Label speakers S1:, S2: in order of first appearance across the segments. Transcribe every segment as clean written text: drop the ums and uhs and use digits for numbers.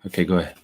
S1: Okay, go ahead.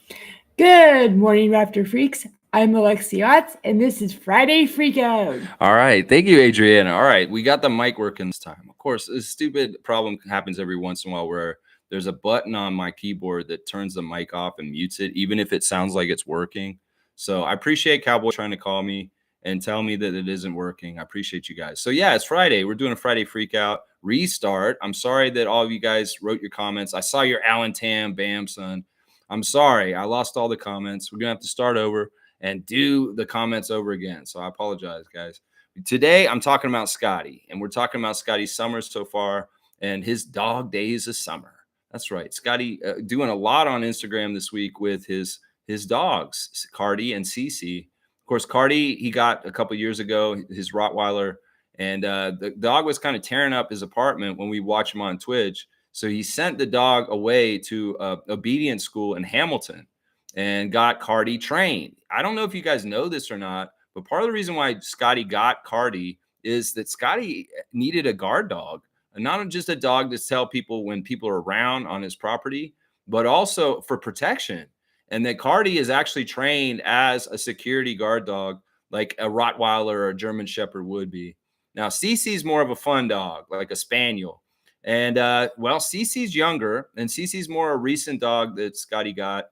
S2: Good morning, Raptor Freaks. I'm Alexiot, and this is Friday Freakout.
S1: All right. Thank you, Adriana. All right. We got the mic working this time. Of course, a stupid problem happens every once in a while where there's a button on my keyboard that turns the mic off and mutes it, even if it sounds like it's working. So I appreciate Cowboy trying to call me and tell me that it isn't working. I appreciate you guys. So, yeah, it's Friday. We're doing a Friday Freakout restart. I'm sorry that all of you guys wrote your comments. I saw your Alan Tam, bam, son. I'm sorry. I lost all the comments. We're going to have to start over and do the comments over again. So I apologize, guys. Today, I'm talking about Scotty, and we're talking about Scotty's summers so far and his dog days of summer. That's right. Scotty doing a lot on Instagram this week with his dogs, Karti and Cici. Of course, Karti, he got a couple years ago, his Rottweiler, and the dog was kind of tearing up his apartment when we watch him on Twitch. So he sent the dog away to obedience school in Hamilton and got Karti trained. I don't know if you guys know this or not, but part of the reason why Scotty got Karti is that Scotty needed a guard dog, and not just a dog to tell people when people are around on his property, but also for protection. And that Karti is actually trained as a security guard dog, like a Rottweiler or a German Shepherd would be. Now, Cece's more of a fun dog, like a Spaniel. And well, Cece's younger, and Cece's more a recent dog that Scotty got.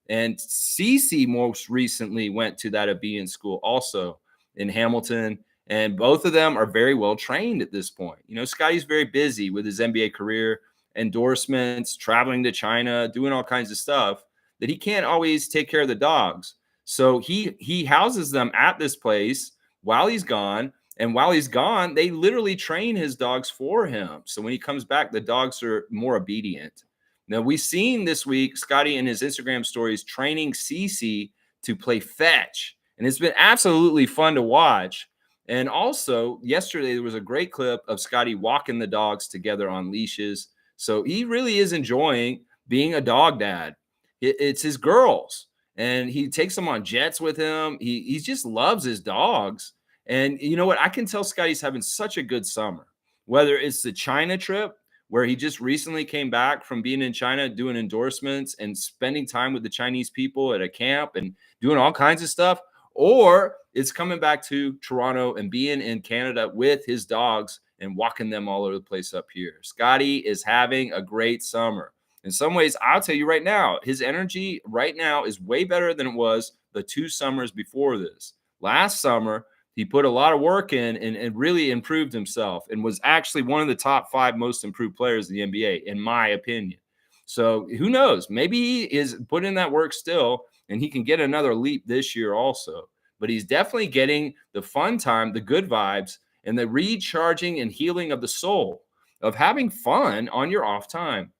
S1: And Cici most recently went to that obedience school also in Hamilton. And both of them are very well trained at this point. You know, Scotty's very busy with his NBA career, endorsements, traveling to China, doing all kinds of stuff that he can't always take care of the dogs. So he houses them at this place while he's gone. And while he's gone, they literally train his dogs for him. So when he comes back, the dogs are more obedient. Now, we've seen this week Scotty in his Instagram stories training Cici to play fetch, and it's been absolutely fun to watch. And also, yesterday there was a great clip of Scotty walking the dogs together on leashes. So he really is enjoying being a dog dad. It's his girls, and he takes them on jets with him. He just loves his dogs. And you know what? I can tell Scotty's having such a good summer, whether it's the China trip where he just recently came back from being in China doing endorsements and spending time with the Chinese people at a camp and doing all kinds of stuff, or it's coming back to Toronto and being in Canada with his dogs and walking them all over the place up here. Scotty is having a great summer. In some ways, I'll tell you right now, his energy right now is way better than it was the 2 summers before this. Last summer, he put a lot of work in and really improved himself and was actually one of the top 5 most improved players in the NBA, in my opinion. So who knows? Maybe he is putting that work still and he can get another leap this year also. But he's definitely getting the fun time, the good vibes, and the recharging and healing of the soul of having fun on your off time.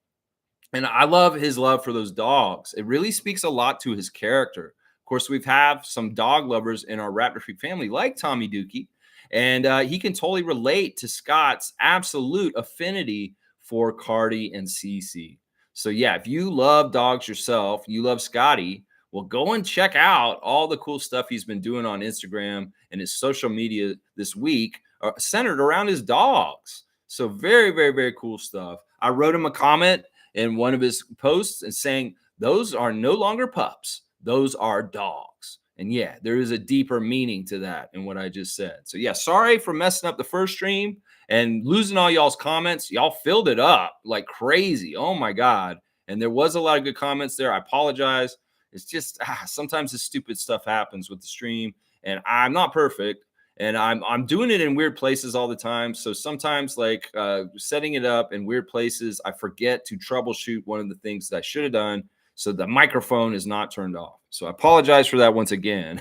S1: And I love his love for those dogs. It really speaks a lot to his character. Of course, we've have some dog lovers in our Raptor Freak family, like Tommy Dookie, and he can totally relate to Scott's absolute affinity for Cardi and Cici. So yeah, if you love dogs yourself, you love Scotty, well, go and check out all the cool stuff he's been doing on Instagram and his social media this week, centered around his dogs. So very, very, very cool stuff. I wrote him a comment in one of his posts and saying, those are no longer pups, those are dogs. And yeah, there is a deeper meaning to that in what I just said. So yeah, sorry for messing up the first stream and losing all y'all's comments. Y'all filled it up like crazy. Oh my God. And there was a lot of good comments there. I apologize. It's just sometimes this stupid stuff happens with the stream, and I'm not perfect. And I'm doing it in weird places all the time. So sometimes, like setting it up in weird places, I forget to troubleshoot one of the things that I should have done. So the microphone is not turned off. So I apologize for that once again.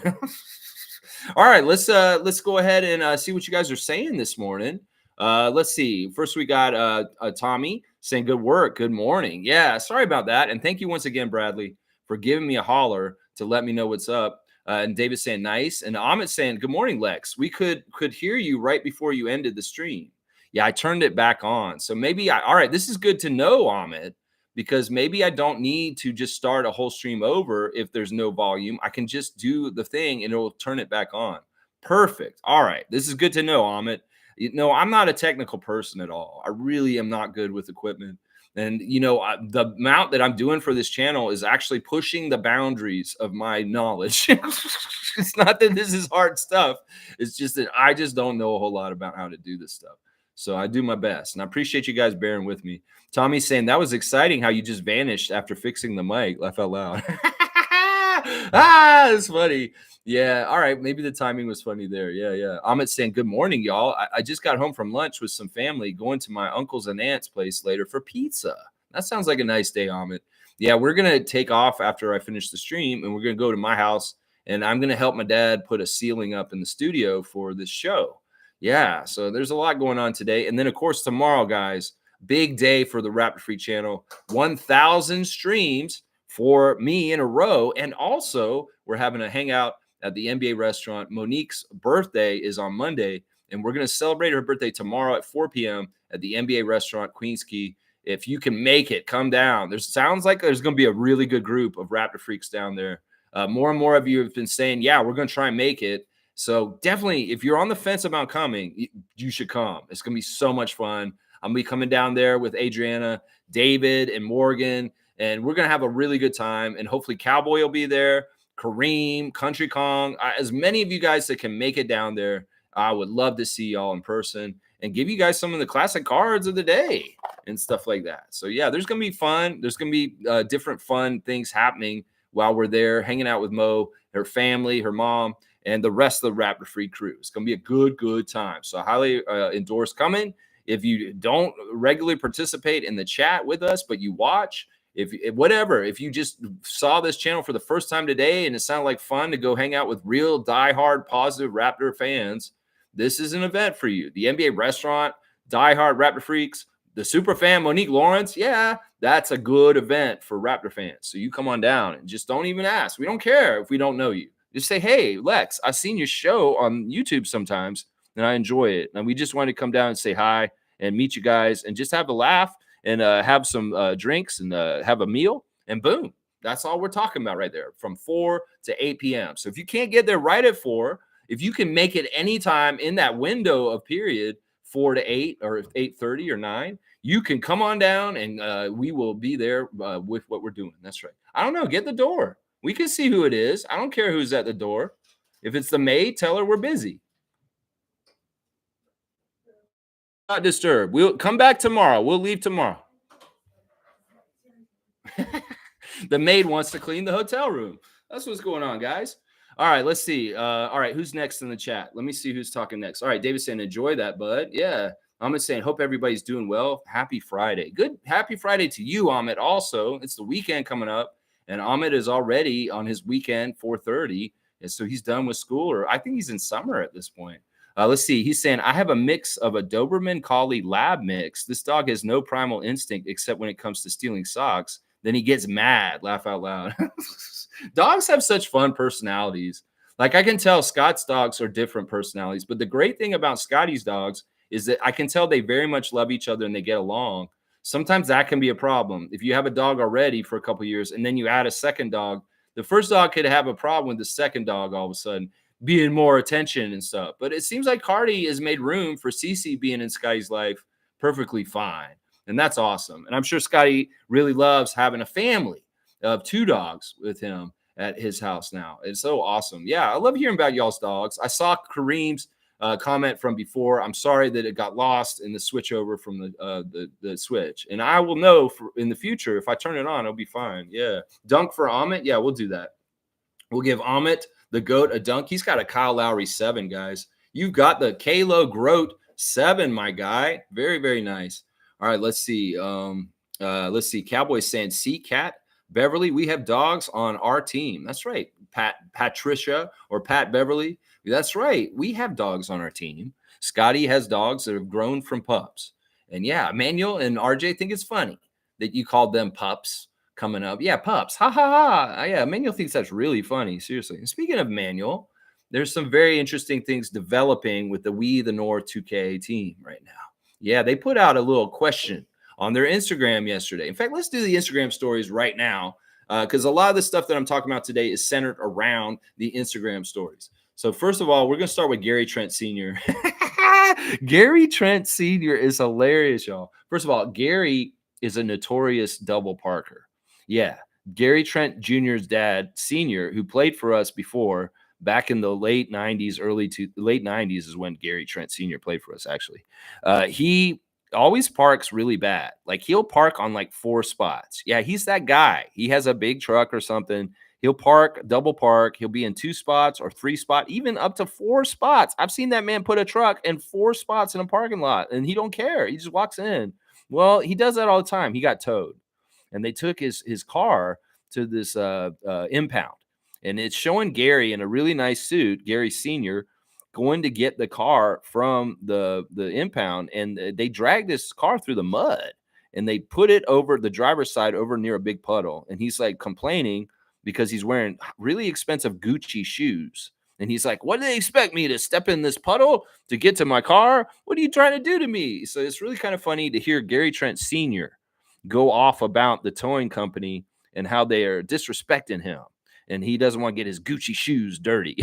S1: All right, let's go ahead and see what you guys are saying this morning. Let's see. First, we got Tommy saying, "Good work, good morning." Yeah, sorry about that, and thank you once again, Bradley, for giving me a holler to let me know what's up. And David saying nice, and Amit saying good morning, Lex. We could hear you right before you ended the stream. Yeah, I turned it back on, so maybe all right. This is good to know, Amit, because maybe I don't need to just start a whole stream over if there's no volume. I can just do the thing and it'll turn it back on. Perfect. All right, this is good to know, Amit. You know, I'm not a technical person at all. I really am not good with equipment. And you know, the amount that I'm doing for this channel is actually pushing the boundaries of my knowledge. It's not that this is hard stuff. It's just that I just don't know a whole lot about how to do this stuff. So I do my best, and I appreciate you guys bearing with me. Tommy's saying that was exciting how you just vanished after fixing the mic. Laugh out loud. It's funny. Yeah. All right. Maybe the timing was funny there. Yeah. Yeah. Amit's saying, good morning, y'all. I just got home from lunch with some family, going to my uncle's and aunt's place later for pizza. That sounds like a nice day, Amit. Yeah. We're going to take off after I finish the stream, and we're going to go to my house, and I'm going to help my dad put a ceiling up in the studio for this show. Yeah. So there's a lot going on today. And then, of course, tomorrow, guys, big day for the Raptor Freak channel. 1,000 streams for me in a row. And also, we're having a hangout at the NBA restaurant. Monique's birthday is on Monday, and we're going to celebrate her birthday tomorrow at 4 p.m. at the NBA restaurant, Queens Key. If you can make it, come down. Sounds like there's going to be a really good group of Raptor Freaks down there. More and more of you have been saying, yeah, we're going to try and make it. So definitely, if you're on the fence about coming, you should come. It's going to be so much fun. I'm going to be coming down there with Adriana, David, and Morgan, and we're going to have a really good time. And hopefully Cowboy will be there, Kareem, Country Kong, as many of you guys that can make it down there. I would love to see y'all in person and give you guys some of the classic cards of the day and stuff like that. So, yeah, there's going to be fun. There's going to be different fun things happening while we're there hanging out with Mo, her family, her mom, and the rest of the Raptor Free crew. It's going to be a good time. So I highly endorse coming. If you don't regularly participate in the chat with us, but you watch, if you just saw this channel for the first time today and it sounded like fun to go hang out with real diehard positive Raptor fans, this is an event for you. The NBA restaurant, diehard Raptor freaks, the super fan Monique Lawrence, yeah, that's a good event for Raptor fans. So you come on down and just don't even ask. We don't care if we don't know you. Just say, hey, Lex, I've seen your show on YouTube sometimes, and I enjoy it. And we just wanted to come down and say hi and meet you guys and just have a laugh and have some drinks and have a meal, and boom. That's all we're talking about right there, from 4 to 8 p.m. So if you can't get there right at 4, if you can make it anytime in that window of period, 4 to 8 or 8:30 or 9, you can come on down and we will be there with what we're doing. That's right. I don't know. Get the door. We can see who it is. I don't care who's at the door. If it's the maid, tell her we're busy. Not disturbed. We'll come back tomorrow. We'll leave tomorrow. The maid wants to clean the hotel room. That's what's going on, guys. All right, let's see. All right, who's next in the chat? Let me see who's talking next. All right, David's saying, enjoy that, bud. Yeah. Ahmed saying, hope everybody's doing well. Happy Friday. Good. Happy Friday to you, Ahmed. Also, it's the weekend coming up, and Ahmed is already on his weekend, 4:30. And so he's done with school, or I think he's in summer at this point. Let's see. He's saying, I have a mix of a Doberman Collie Lab mix. This dog has no primal instinct except when it comes to stealing socks. Then he gets mad. Laugh out loud. Dogs have such fun personalities. Like, I can tell Scott's dogs are different personalities. But the great thing about Scotty's dogs is that I can tell they very much love each other and they get along. Sometimes that can be a problem. If you have a dog already for a couple of years and then you add a second dog, the first dog could have a problem with the second dog all of a sudden being more attention and stuff. But it seems like Karti has made room for Cici being in Scotty's life perfectly fine. And that's awesome. And I'm sure Scotty really loves having a family of 2 dogs with him at his house now. It's so awesome. Yeah, I love hearing about y'all's dogs. I saw Kareem's comment from before. I'm sorry that it got lost in the switch over from the switch. And I will know in the future, if I turn it on, it'll be fine. Yeah. Dunk for Amit. Yeah, we'll do that. We'll give Amit the GOAT a dunk. He's got a Kyle Lowry 7, guys. You've got the Kalo Groat 7, my guy. Very, very nice. All right, let's see. Let's see. Cowboys saying, see, Cat, Beverly, we have dogs on our team. That's right. Patricia or Pat Beverly. That's right. We have dogs on our team. Scotty has dogs that have grown from pups. And yeah, Manuel and RJ think it's funny that you called them pups coming up. Yeah, pups. Ha, ha, ha. Yeah, Manuel thinks that's really funny. Seriously. And speaking of Manuel, there's some very interesting things developing with the We the North 2K team right now. Yeah, they put out a little question on their Instagram yesterday. In fact, let's do the Instagram stories right now because a lot of the stuff that I'm talking about today is centered around the Instagram stories. So first of all, we're going to start with Gary Trent Sr. Gary Trent Sr. is hilarious, y'all. First of all, Gary is a notorious double parker. Yeah, Gary Trent Jr.'s dad, senior, who played for us before back in the late 90s, late 90s is when Gary Trent Sr. played for us, actually. He always parks really bad. Like he'll park on like 4 spots. Yeah, he's that guy. He has a big truck or something. He'll park, double park. He'll be in 2 spots or 3 spots, even up to 4 spots. I've seen that man put a truck in 4 spots in a parking lot, and he don't care. He just walks in. Well, he does that all the time. He got towed, and they took his car to this impound, and it's showing Gary in a really nice suit, Gary Senior, going to get the car from the impound, and they dragged this car through the mud, and they put it over the driver's side over near a big puddle, and he's like complaining because he's wearing really expensive Gucci shoes. And he's like, what do they expect me to step in this puddle to get to my car? What are you trying to do to me? So it's really kind of funny to hear Gary Trent Sr. go off about the towing company and how they are disrespecting him. And he doesn't want to get his Gucci shoes dirty.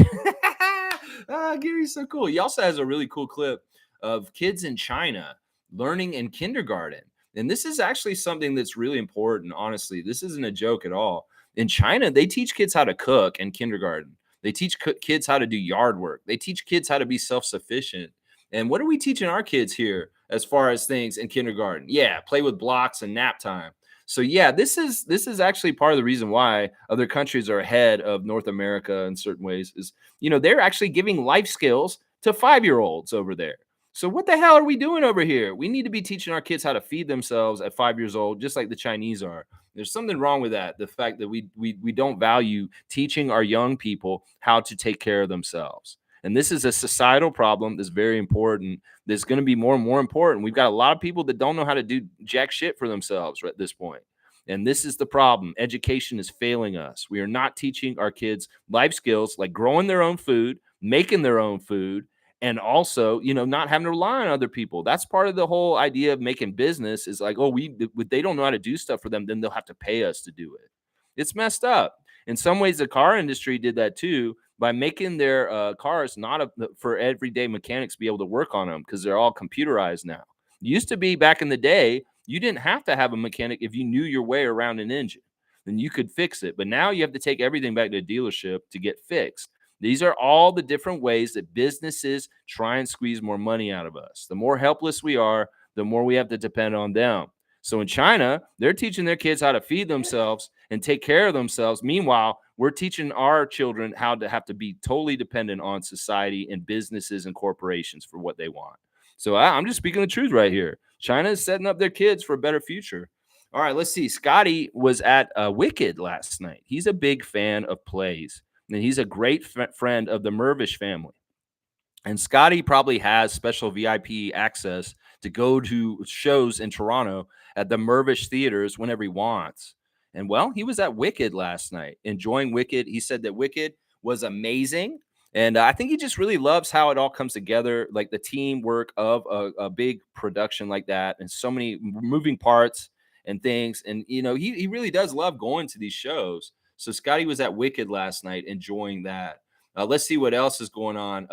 S1: Gary's so cool. He also has a really cool clip of kids in China learning in kindergarten. And this is actually something that's really important, honestly. This isn't a joke at all. In China, they teach kids how to cook in kindergarten. They teach kids how to do yard work. They teach kids how to be self-sufficient. And what are we teaching our kids here as far as things in kindergarten? Yeah, play with blocks and nap time. So yeah, this is actually part of the reason why other countries are ahead of North America in certain ways is, they're actually giving life skills to 5-year-olds over there. So what the hell are we doing over here? We need to be teaching our kids how to feed themselves at 5 years old, just like the Chinese are. There's something wrong with that. The fact that we don't value teaching our young people how to take care of themselves. And this is a societal problem that's very important. That's going to be more and more important. We've got a lot of people that don't know how to do jack shit for themselves at this point. And this is the problem. Education is failing us. We are not teaching our kids life skills like growing their own food, making their own food, and also, not having to rely on other people. That's part of the whole idea of making business is like, oh, they don't know how to do stuff for them, then they'll have to pay us to do it. It's messed up. In some ways, the car industry did that too by making their cars not for everyday mechanics to be able to work on them because they're all computerized now. It used to be back in the day, you didn't have to have a mechanic if you knew your way around an engine. Then you could fix it. But now you have to take everything back to a dealership to get fixed. These are all the different ways that businesses try and squeeze more money out of us. The more helpless we are, the more we have to depend on them. So in China, they're teaching their kids how to feed themselves and take care of themselves. Meanwhile, we're teaching our children how to have to be totally dependent on society and businesses and corporations for what they want. So I'm just speaking the truth right here. China is setting up their kids for a better future. All right, let's see. Scotty was at Wicked last night. He's a big fan of plays. And he's a great friend of the Mervish family. And Scotty probably has special VIP access to go to shows in Toronto at the Mervish theaters whenever he wants. And well, he was at Wicked last night, enjoying Wicked. He said that Wicked was amazing. And I think he just really loves how it all comes together, like the teamwork of a big production like that and so many moving parts and things. And, he really does love going to these shows. So Scotty was at Wicked last night, enjoying that. Let's see what else is going on.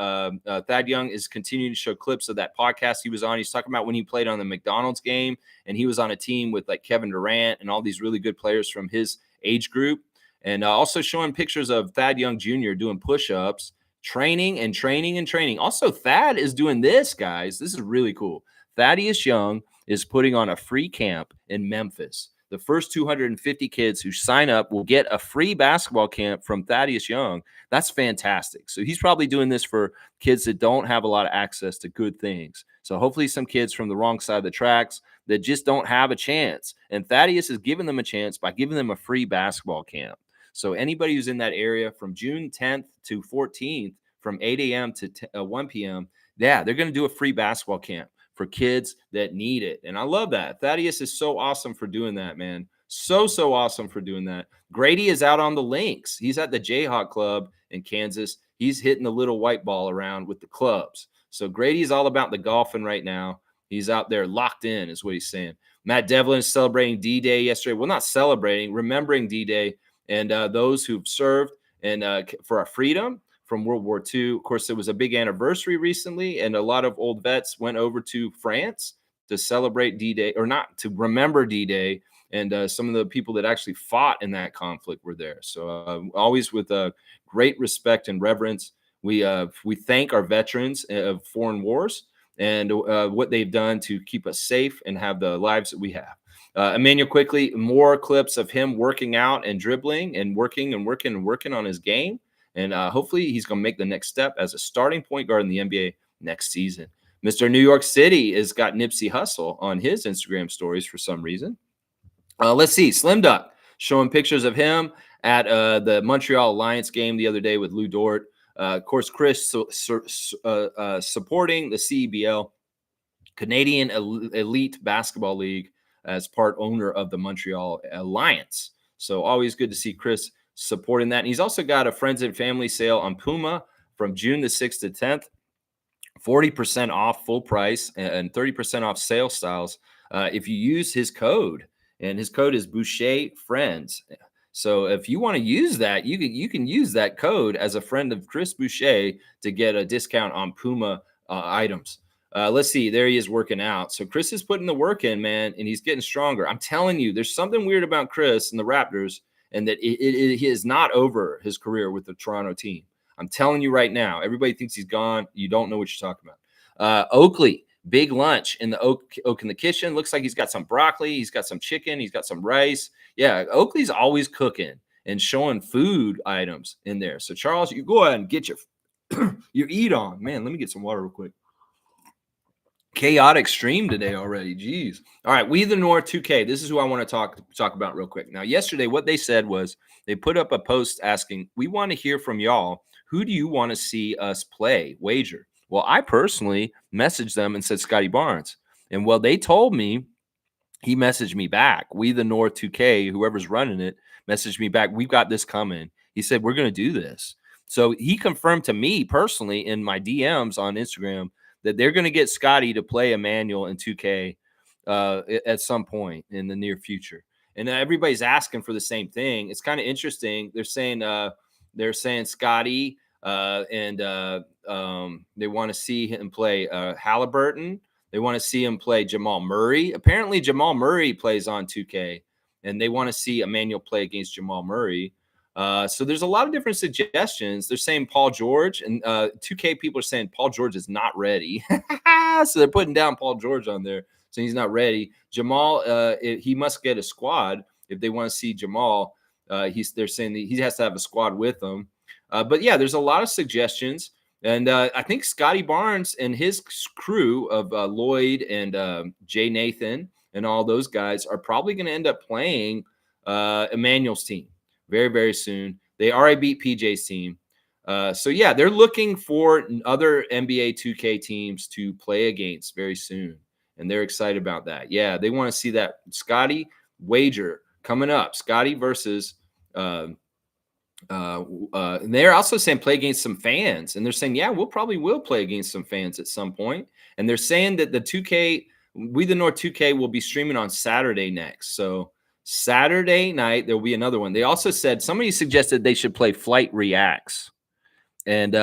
S1: Thad Young is continuing to show clips of that podcast he was on. He's talking about when he played on the McDonald's game, and he was on a team with like Kevin Durant and all these really good players from his age group. And also showing pictures of Thad Young Jr. doing push-ups, training. Also, Thad is doing this, guys. This is really cool. Thaddeus Young is putting on a free camp in Memphis. The first 250 kids who sign up will get a free basketball camp from Thaddeus Young. That's fantastic. So he's probably doing this for kids that don't have a lot of access to good things. So hopefully some kids from the wrong side of the tracks that just don't have a chance. And Thaddeus is giving them a chance by giving them a free basketball camp. So anybody who's in that area from June 10th to 14th from 8 a.m. to 1 p.m., they're going to do a free basketball camp for kids that need it. And I love that. Thaddeus is so awesome for doing that, man. So awesome for doing that. Grady is out on the links. He's at the Jayhawk Club in Kansas. He's hitting the little white ball around with the clubs. So Grady's all about the golfing right now. He's out there locked in is what he's saying. Matt Devlin is celebrating D-Day yesterday. Well, not celebrating, remembering D-Day and those who've served and for our freedom from World War II. Of course, it was a big anniversary recently, and a lot of old vets went over to France to celebrate D-Day, or not, to remember D-Day. And some of the people that actually fought in that conflict were there. So always with great respect and reverence, we thank our veterans of foreign wars and what they've done to keep us safe and have the lives that we have. Emmanuel, quickly, more clips of him working out and dribbling and working on his game. And hopefully he's going to make the next step as a starting point guard in the NBA next season. Mr. New York City has got Nipsey Hussle on his Instagram stories for some reason. Let's see. Slim Duck showing pictures of him at the Montreal Alliance game the other day with Lou Dort. Of course, Chris supporting the CEBL, Canadian Elite Basketball League, as part owner of the Montreal Alliance. So always good to see Chris supporting that. And he's also got a friends and family sale on Puma from June the 6th to 10th. 40% off full price and 30% off sale styles if you use his code. And his code is Boucher Friends. So if you want to use that, you can use that code as a friend of Chris Boucher to get a discount on Puma items. Let's see. There he is working out. So Chris is putting the work in, man, and he's getting stronger. I'm telling you, there's something weird about Chris and the Raptors, and that he is not over his career with the Toronto team. I'm telling you right now, everybody thinks he's gone. You don't know what you're talking about. Oakley, big lunch in the Oak in the kitchen. Looks like he's got some broccoli. He's got some chicken. He's got some rice. Yeah, Oakley's always cooking and showing food items in there. So, Charles, you go ahead and get your eat on. Man, let me get some water real quick. Chaotic stream today already. Jeez. All right, We the North 2K. This is who I want to talk about real quick. Now, yesterday, what they said was they put up a post asking, we want to hear from y'all. Who do you want to see us play? Wager. Well, I personally messaged them and said Scotty Barnes. And well, they told me, he messaged me back. We the North 2K, whoever's running it, messaged me back. We've got this coming. He said, we're going to do this. So he confirmed to me personally in my DMs on Instagram that they're going to get Scotty to play Emmanuel in 2K at some point in the near future. And everybody's asking for the same thing. It's kind of interesting. They're saying Scotty and they want to see him play Halliburton. They want to see him play Jamal Murray. Apparently, Jamal Murray plays on 2K, and they want to see Emmanuel play against Jamal Murray. So there's a lot of different suggestions. They're saying Paul George, and 2K people are saying Paul George is not ready. So they're putting down Paul George on there, saying he's not ready. Jamal, he must get a squad if they want to see Jamal. They're saying that he has to have a squad with him. But yeah, there's a lot of suggestions. And I think Scotty Barnes and his crew of Lloyd and Jay Nathan and all those guys are probably going to end up playing Emmanuel's team very, very soon. They already beat PJ's team. So, yeah, they're looking for other NBA 2K teams to play against very soon. And they're excited about that. Yeah, they want to see that Scotty wager coming up. Scotty versus and they're also saying play against some fans. And they're saying, yeah, we'll probably play against some fans at some point. And they're saying that the 2K, We the North 2K will be streaming on Saturday next. So Saturday night, there'll be another one. They also said, somebody suggested they should play Flight Reacts. And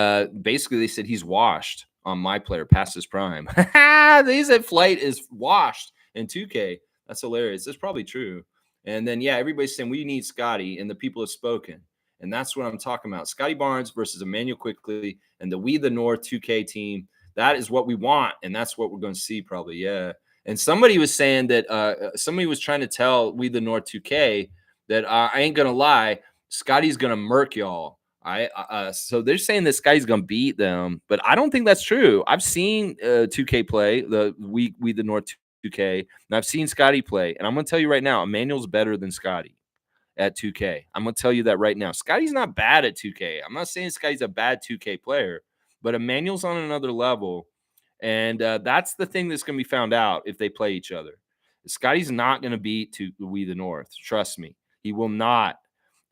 S1: basically they said he's washed on my player past his prime. They said Flight is washed in 2K. That's hilarious. That's probably true. And then, yeah, everybody's saying we need Scotty, and the people have spoken. And that's what I'm talking about. Scotty Barnes versus Emmanuel Quickly and the We the North 2K team. That is what we want, and that's what we're going to see probably, yeah. And somebody was saying that somebody was trying to tell We the North 2K that I ain't going to lie, Scotty's going to murk y'all. So they're saying that Scotty's going to beat them, but I don't think that's true. I've seen 2K play, the We the North 2K, and I've seen Scotty play. And I'm going to tell you right now, Emmanuel's better than Scotty at 2K. I'm going to tell you that right now. Scotty's not bad at 2K. I'm not saying Scotty's a bad 2K player, but Emmanuel's on another level. And that's the thing that's going to be found out if they play each other. Scotty's not going to beat We the North. Trust me. He will not.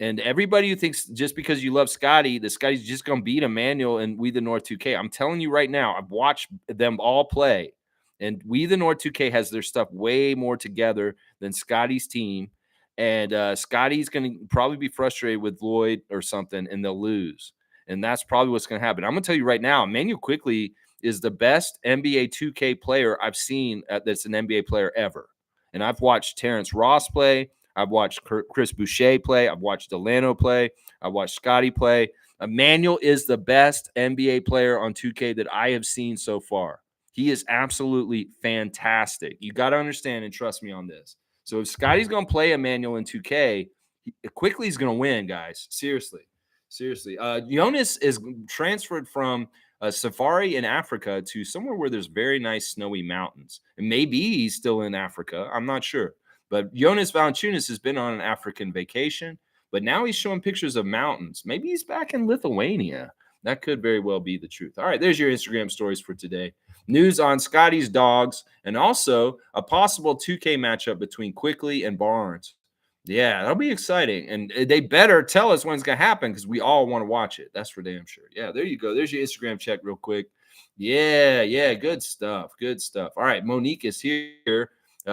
S1: And everybody who thinks just because you love Scotty, that Scotty's just going to beat Emmanuel and We the North 2K. I'm telling you right now, I've watched them all play. And We the North 2K has their stuff way more together than Scotty's team. And Scotty's going to probably be frustrated with Lloyd or something, and they'll lose. And that's probably what's going to happen. I'm going to tell you right now, Emmanuel Quickly is the best NBA 2K player I've seen that's an NBA player ever. And I've watched Terrence Ross play. I've watched Chris Boucher play. I've watched Delano play. I've watched Scotty play. Emmanuel is the best NBA player on 2K that I have seen so far. He is absolutely fantastic. You got to understand and trust me on this. So if Scotty's going to play Emmanuel in 2K, quickly he's going to win, guys. Seriously. Jonas is transferred from safari in Africa to somewhere where there's very nice snowy mountains. And maybe he's still in Africa. I'm not sure. But Jonas Valanciunas has been on an African vacation, but now he's showing pictures of mountains. Maybe he's back in Lithuania. That could very well be the truth. All right, there's your Instagram stories for today. News on Scotty's dogs, and also a possible 2K matchup between Quickly and Barnes. Yeah, that'll be exciting. And they better tell us when it's going to happen because we all want to watch it. That's for damn sure. Yeah, there you go. There's your Instagram check real quick. Yeah, good stuff. All right, Monique is here.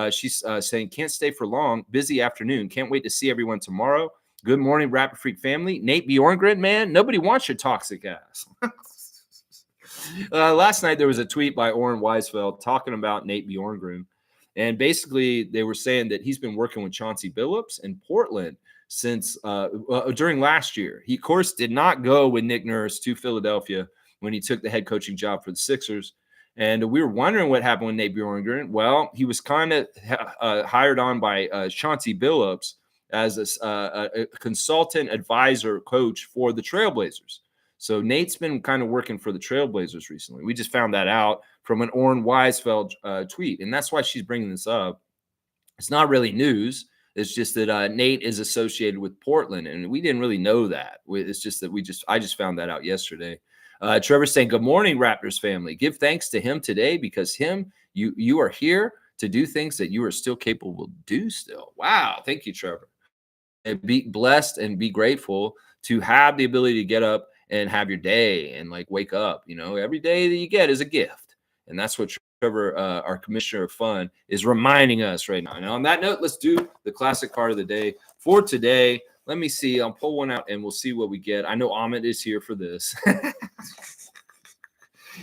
S1: She's saying, can't stay for long. Busy afternoon. Can't wait to see everyone tomorrow. Good morning, Rapid Freak family. Nate Bjorngren, man, nobody wants your toxic ass. Last night, there was a tweet by Oren Weisfeld talking about Nate Bjorngren. And basically, they were saying that he's been working with Chauncey Billups in Portland since during last year. He, of course, did not go with Nick Nurse to Philadelphia when he took the head coaching job for the Sixers. And we were wondering what happened with Nate Bjorngren. Well, he was kind of hired on by Chauncey Billups as a consultant advisor coach for the Trailblazers. So Nate's been kind of working for the Trailblazers recently. We just found that out from an Oren Weisfeld tweet. And that's why she's bringing this up. It's not really news. It's just that Nate is associated with Portland, and we didn't really know that. It's just that I just found that out yesterday. Trevor's saying, good morning, Raptors family. Give thanks to him today because you are here to do things that you are still capable to do still. Wow. Thank you, Trevor. And be blessed and be grateful to have the ability to get up and have your day and like wake up. You know, every day that you get is a gift. And that's what Trevor, our commissioner of fun, is reminding us right now. And on that note, let's do the classic card of the day for today. Let me see. I'll pull one out and we'll see what we get. I know Amit is here for this.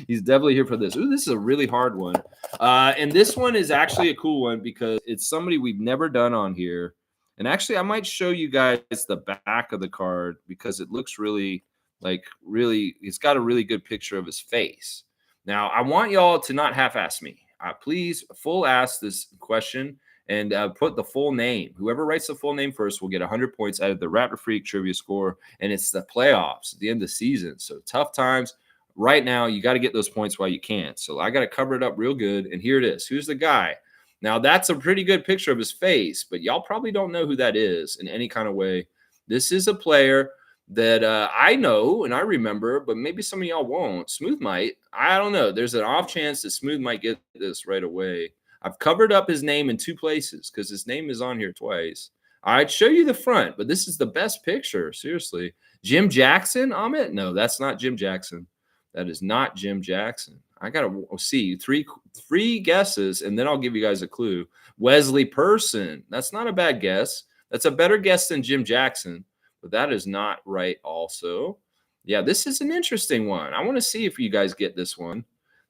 S1: He's definitely here for this. Ooh, this is a really hard one. And this one is actually a cool one because it's somebody we've never done on here. And actually, I might show you guys the back of the card because it looks really, it's got a really good picture of his face. Now, I want y'all to not half-ass me. Please full ask this question and put the full name. Whoever writes the full name first will get 100 points out of the Raptor Freak trivia score. And it's the playoffs at the end of the season. So tough times. Right now, you got to get those points while you can. So I got to cover it up real good. And here it is. Who's the guy? Now, that's a pretty good picture of his face, but y'all probably don't know who that is in any kind of way. This is a player that I know and I remember, but maybe some of y'all won't. Smooth might. I don't know. There's an off chance that Smooth might get this right away. I've covered up his name in two places because his name is on here twice. I'd show you the front, but this is the best picture. Seriously. Jim Jackson, Amit? No, that's not Jim Jackson. That is not Jim Jackson. I got to see three guesses, and then I'll give you guys a clue. Wesley Person. That's not a bad guess. That's a better guess than Jim Jackson, but that is not right also. Yeah, this is an interesting one. I want to see if you guys get this one.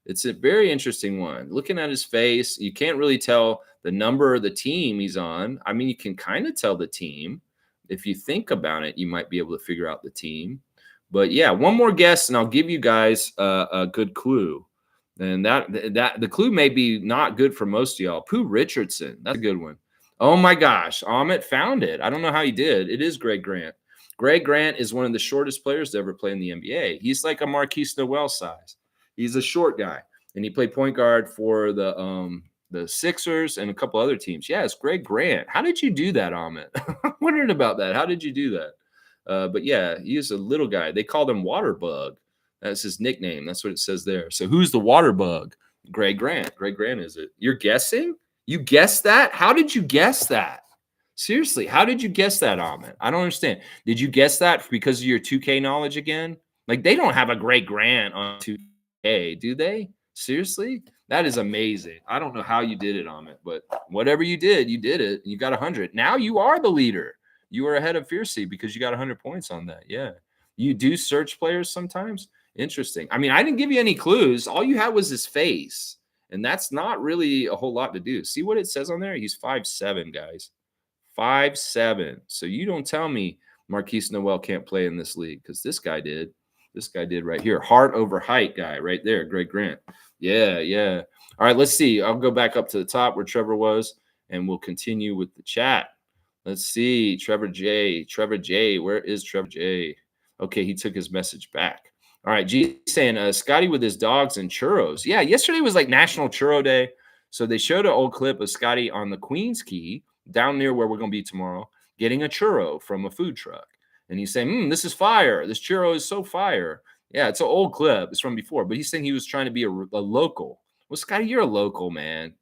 S1: It's a very interesting one. Looking at his face, you can't really tell the number or the team he's on. I mean, you can kind of tell the team. If you think about it, you might be able to figure out the team. But yeah, one more guess, and I'll give you guys a good clue. And that the clue may be not good for most of y'all. Pooh Richardson, that's a good one. Oh my gosh, Amit found it. I don't know how he did. It is Greg Grant. Greg Grant is one of the shortest players to ever play in the NBA. He's like a Marquise Noel size. He's a short guy, and he played point guard for the Sixers and a couple other teams. Yeah, it's Greg Grant. How did you do that, Amit? I'm wondering about that. How did you do that? But yeah, he's a little guy. They called him Waterbug. That's his nickname. That's what it says there. So who's the Waterbug? Greg Grant. Greg Grant is it? You're guessing? You guessed that? How did you guess that? Seriously, how did you guess that, Ahmed? I don't understand. Did you guess that because of your 2K knowledge again? Like, they don't have a Greg Grant on 2K, do they? Seriously? That is amazing. I don't know how you did it, Ahmed, but whatever you did it. You got 100. Now you are the leader. You are ahead of Fiercey because you got 100 points on that. Yeah. You do search players sometimes. Interesting. I mean, I didn't give you any clues. All you had was his face, and that's not really a whole lot to do. See what it says on there? He's 5'7", guys. 5'7". So you don't tell me Marquise Noel can't play in this league, because this guy did. This guy did right here. Heart over height guy right there. Greg Grant. Yeah, yeah. All right, let's see. I'll go back up to the top where Trevor was, and we'll continue with the chat. Let's see. Trevor J. Trevor J. Where is Trevor J? Okay, he took his message back. All right, G saying Scotty with his dogs and churros. Yeah, yesterday was like National Churro Day. So they showed an old clip of Scotty on the Queen's Key down near where we're going to be tomorrow, getting a churro from a food truck. And he's saying, this is fire. This churro is so fire. Yeah, it's an old clip. It's from before. But he's saying he was trying to be a local. Well, Scotty, you're a local, man.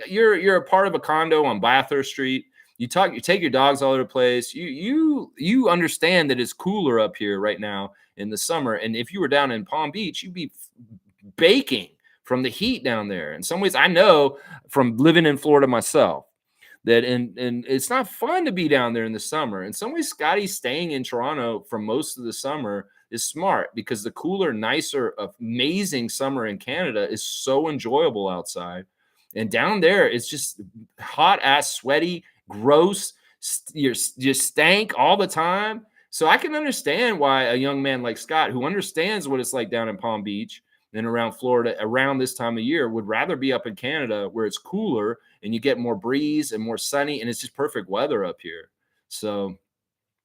S1: You're a part of a condo on Bathurst Street. You take your dogs all over the place. You understand that it's cooler up here right now in the summer. And if you were down in Palm Beach, you'd be baking from the heat down there. In some ways, I know from living in Florida myself that and it's not fun to be down there in the summer. In some ways, Scotty staying in Toronto for most of the summer is smart, because the cooler, nicer, amazing summer in Canada is so enjoyable outside. And down there, it's just hot ass, sweaty, gross. You stank all the time. So I can understand why a young man like Scott, who understands what it's like down in Palm Beach and around Florida around this time of year, would rather be up in Canada where it's cooler and you get more breeze and more sunny, and it's just perfect weather up here. So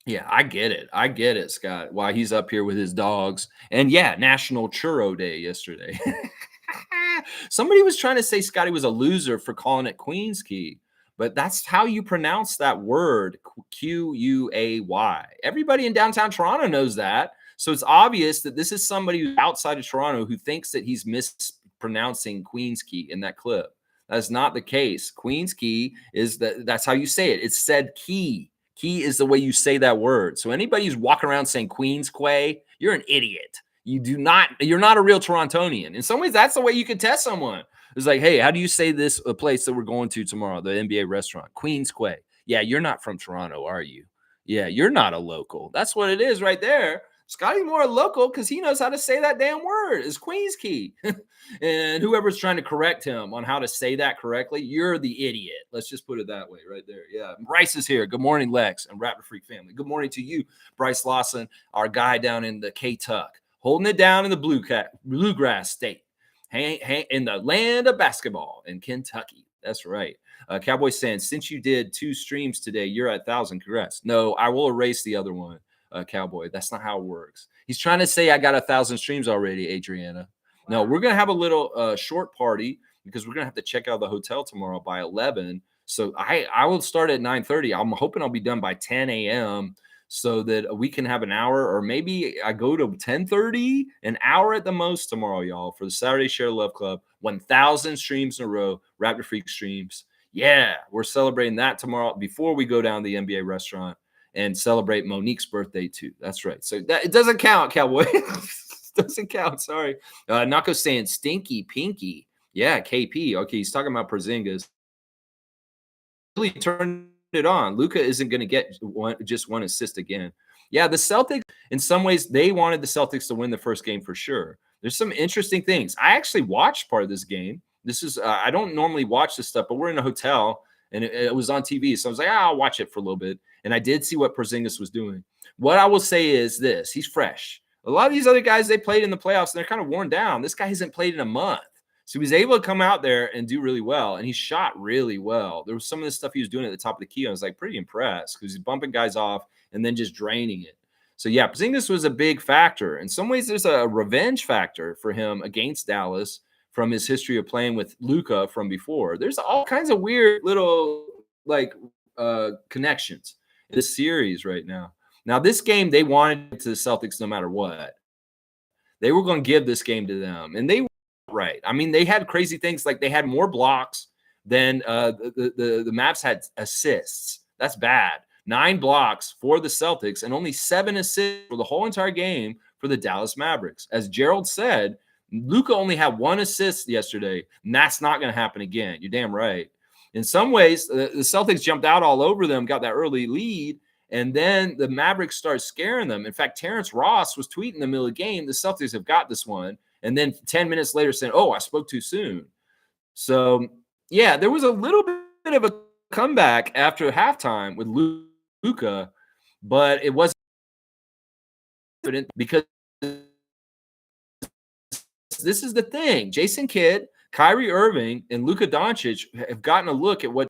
S1: yeah, I get it, Scott, why he's up here with his dogs. And yeah, National Churro Day yesterday. Somebody was trying to say Scotty was a loser for calling it Queen's Key, but that's how you pronounce that word, Q-U-A-Y. Everybody in downtown Toronto knows that. So it's obvious that this is somebody who's outside of Toronto who thinks that he's mispronouncing Queen's Key in that clip. That's not the case. Queen's Key is that's how you say it. It's said key. Key is the way you say that word. So anybody who's walking around saying Queen's Quay, you're an idiot. You're not a real Torontonian. In some ways, that's the way you can test someone. It's like, hey, how do you say this place that we're going to tomorrow, the NBA restaurant? Queen's Quay. Yeah, you're not from Toronto, are you? Yeah, you're not a local. That's what it is right there. Scotty's more local because he knows how to say that damn word. It's Queen's Key. And whoever's trying to correct him on how to say that correctly, you're the idiot. Let's just put it that way right there. Yeah. Bryce is here. Good morning, Lex and Raptor Freak family. Good morning to you, Bryce Lawson, our guy down in the K-Tuck, holding it down in the Bluegrass State, in the land of basketball in Kentucky. That's right. Cowboy saying, since you did 2 streams today, you're at 1,000. Congrats. No, I will erase the other one. Cowboy. That's not how it works. He's trying to say I got 1,000 streams already, Adriana. No, we're going to have a little short party because we're going to have to check out the hotel tomorrow by 11. So I will start at 9:30. I'm hoping I'll be done by 10 a.m. so that we can have an hour, or maybe I go to 10:30, an hour at the most tomorrow, y'all, for the Saturday Share Love Club. 1,000 streams in a row, Raptor Freak streams. Yeah, we're celebrating that tomorrow before we go down to the NBA restaurant and celebrate Monique's birthday too. That's right. So that it doesn't count, Cowboy. Doesn't count. Sorry. Nako saying stinky pinky. Yeah, KP. Okay, he's talking about Porzingis. Really turned it on. Luka isn't going to get just one assist again. Yeah, the Celtics, in some ways, they wanted the Celtics to win the first game for sure. There's some interesting things. I actually watched part of this game. This is I don't normally watch this stuff, but we're in a hotel and it was on TV. So I was like, I'll watch it for a little bit. And I did see what Porzingis was doing. What I will say is this: he's fresh. A lot of these other guys, they played in the playoffs and they're kind of worn down. This guy hasn't played in a month. So he was able to come out there and do really well. And he shot really well. There was some of the stuff he was doing at the top of the key. I was like pretty impressed because he's bumping guys off and then just draining it. So yeah, Porzingis was a big factor. In some ways, there's a revenge factor for him against Dallas from his history of playing with Luka from before. There's all kinds of weird little connections in this series right now. Now, this game, they wanted to the Celtics no matter what. They were going to give this game to them. And they were right. I mean, they had crazy things like they had more blocks than the Mavs had assists. That's bad. 9 blocks for the Celtics and only 7 assists for the whole entire game for the Dallas Mavericks. As Gerald said, Luka only had 1 assist yesterday, and that's not going to happen again. You're damn right. In some ways, the Celtics jumped out all over them, got that early lead, And then the Mavericks start scaring them. In fact, Terrence Ross was tweeting in the middle of the game, the Celtics have got this one. And then 10 minutes later saying, oh, I spoke too soon. So, yeah, there was a little bit of a comeback after halftime with Luka, but it wasn't evident because this is the thing. Jason Kidd, Kyrie Irving, and Luka Doncic have gotten a look at what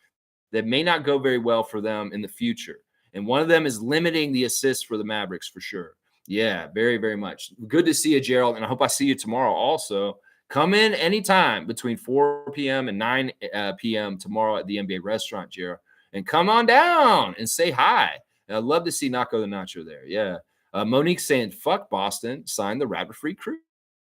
S1: that may not go very well for them in the future. And one of them is limiting the assists for the Mavericks for sure. Yeah, very, very much. Good to see you, Gerald. And I hope I see you tomorrow also. Come in anytime between 4 p.m. and 9 p.m. tomorrow at the NBA restaurant, Gerald. And come on down and say hi. I'd love to see Nacho the Nacho there. Yeah. Monique saying, fuck Boston, sign the Rapid Free crew.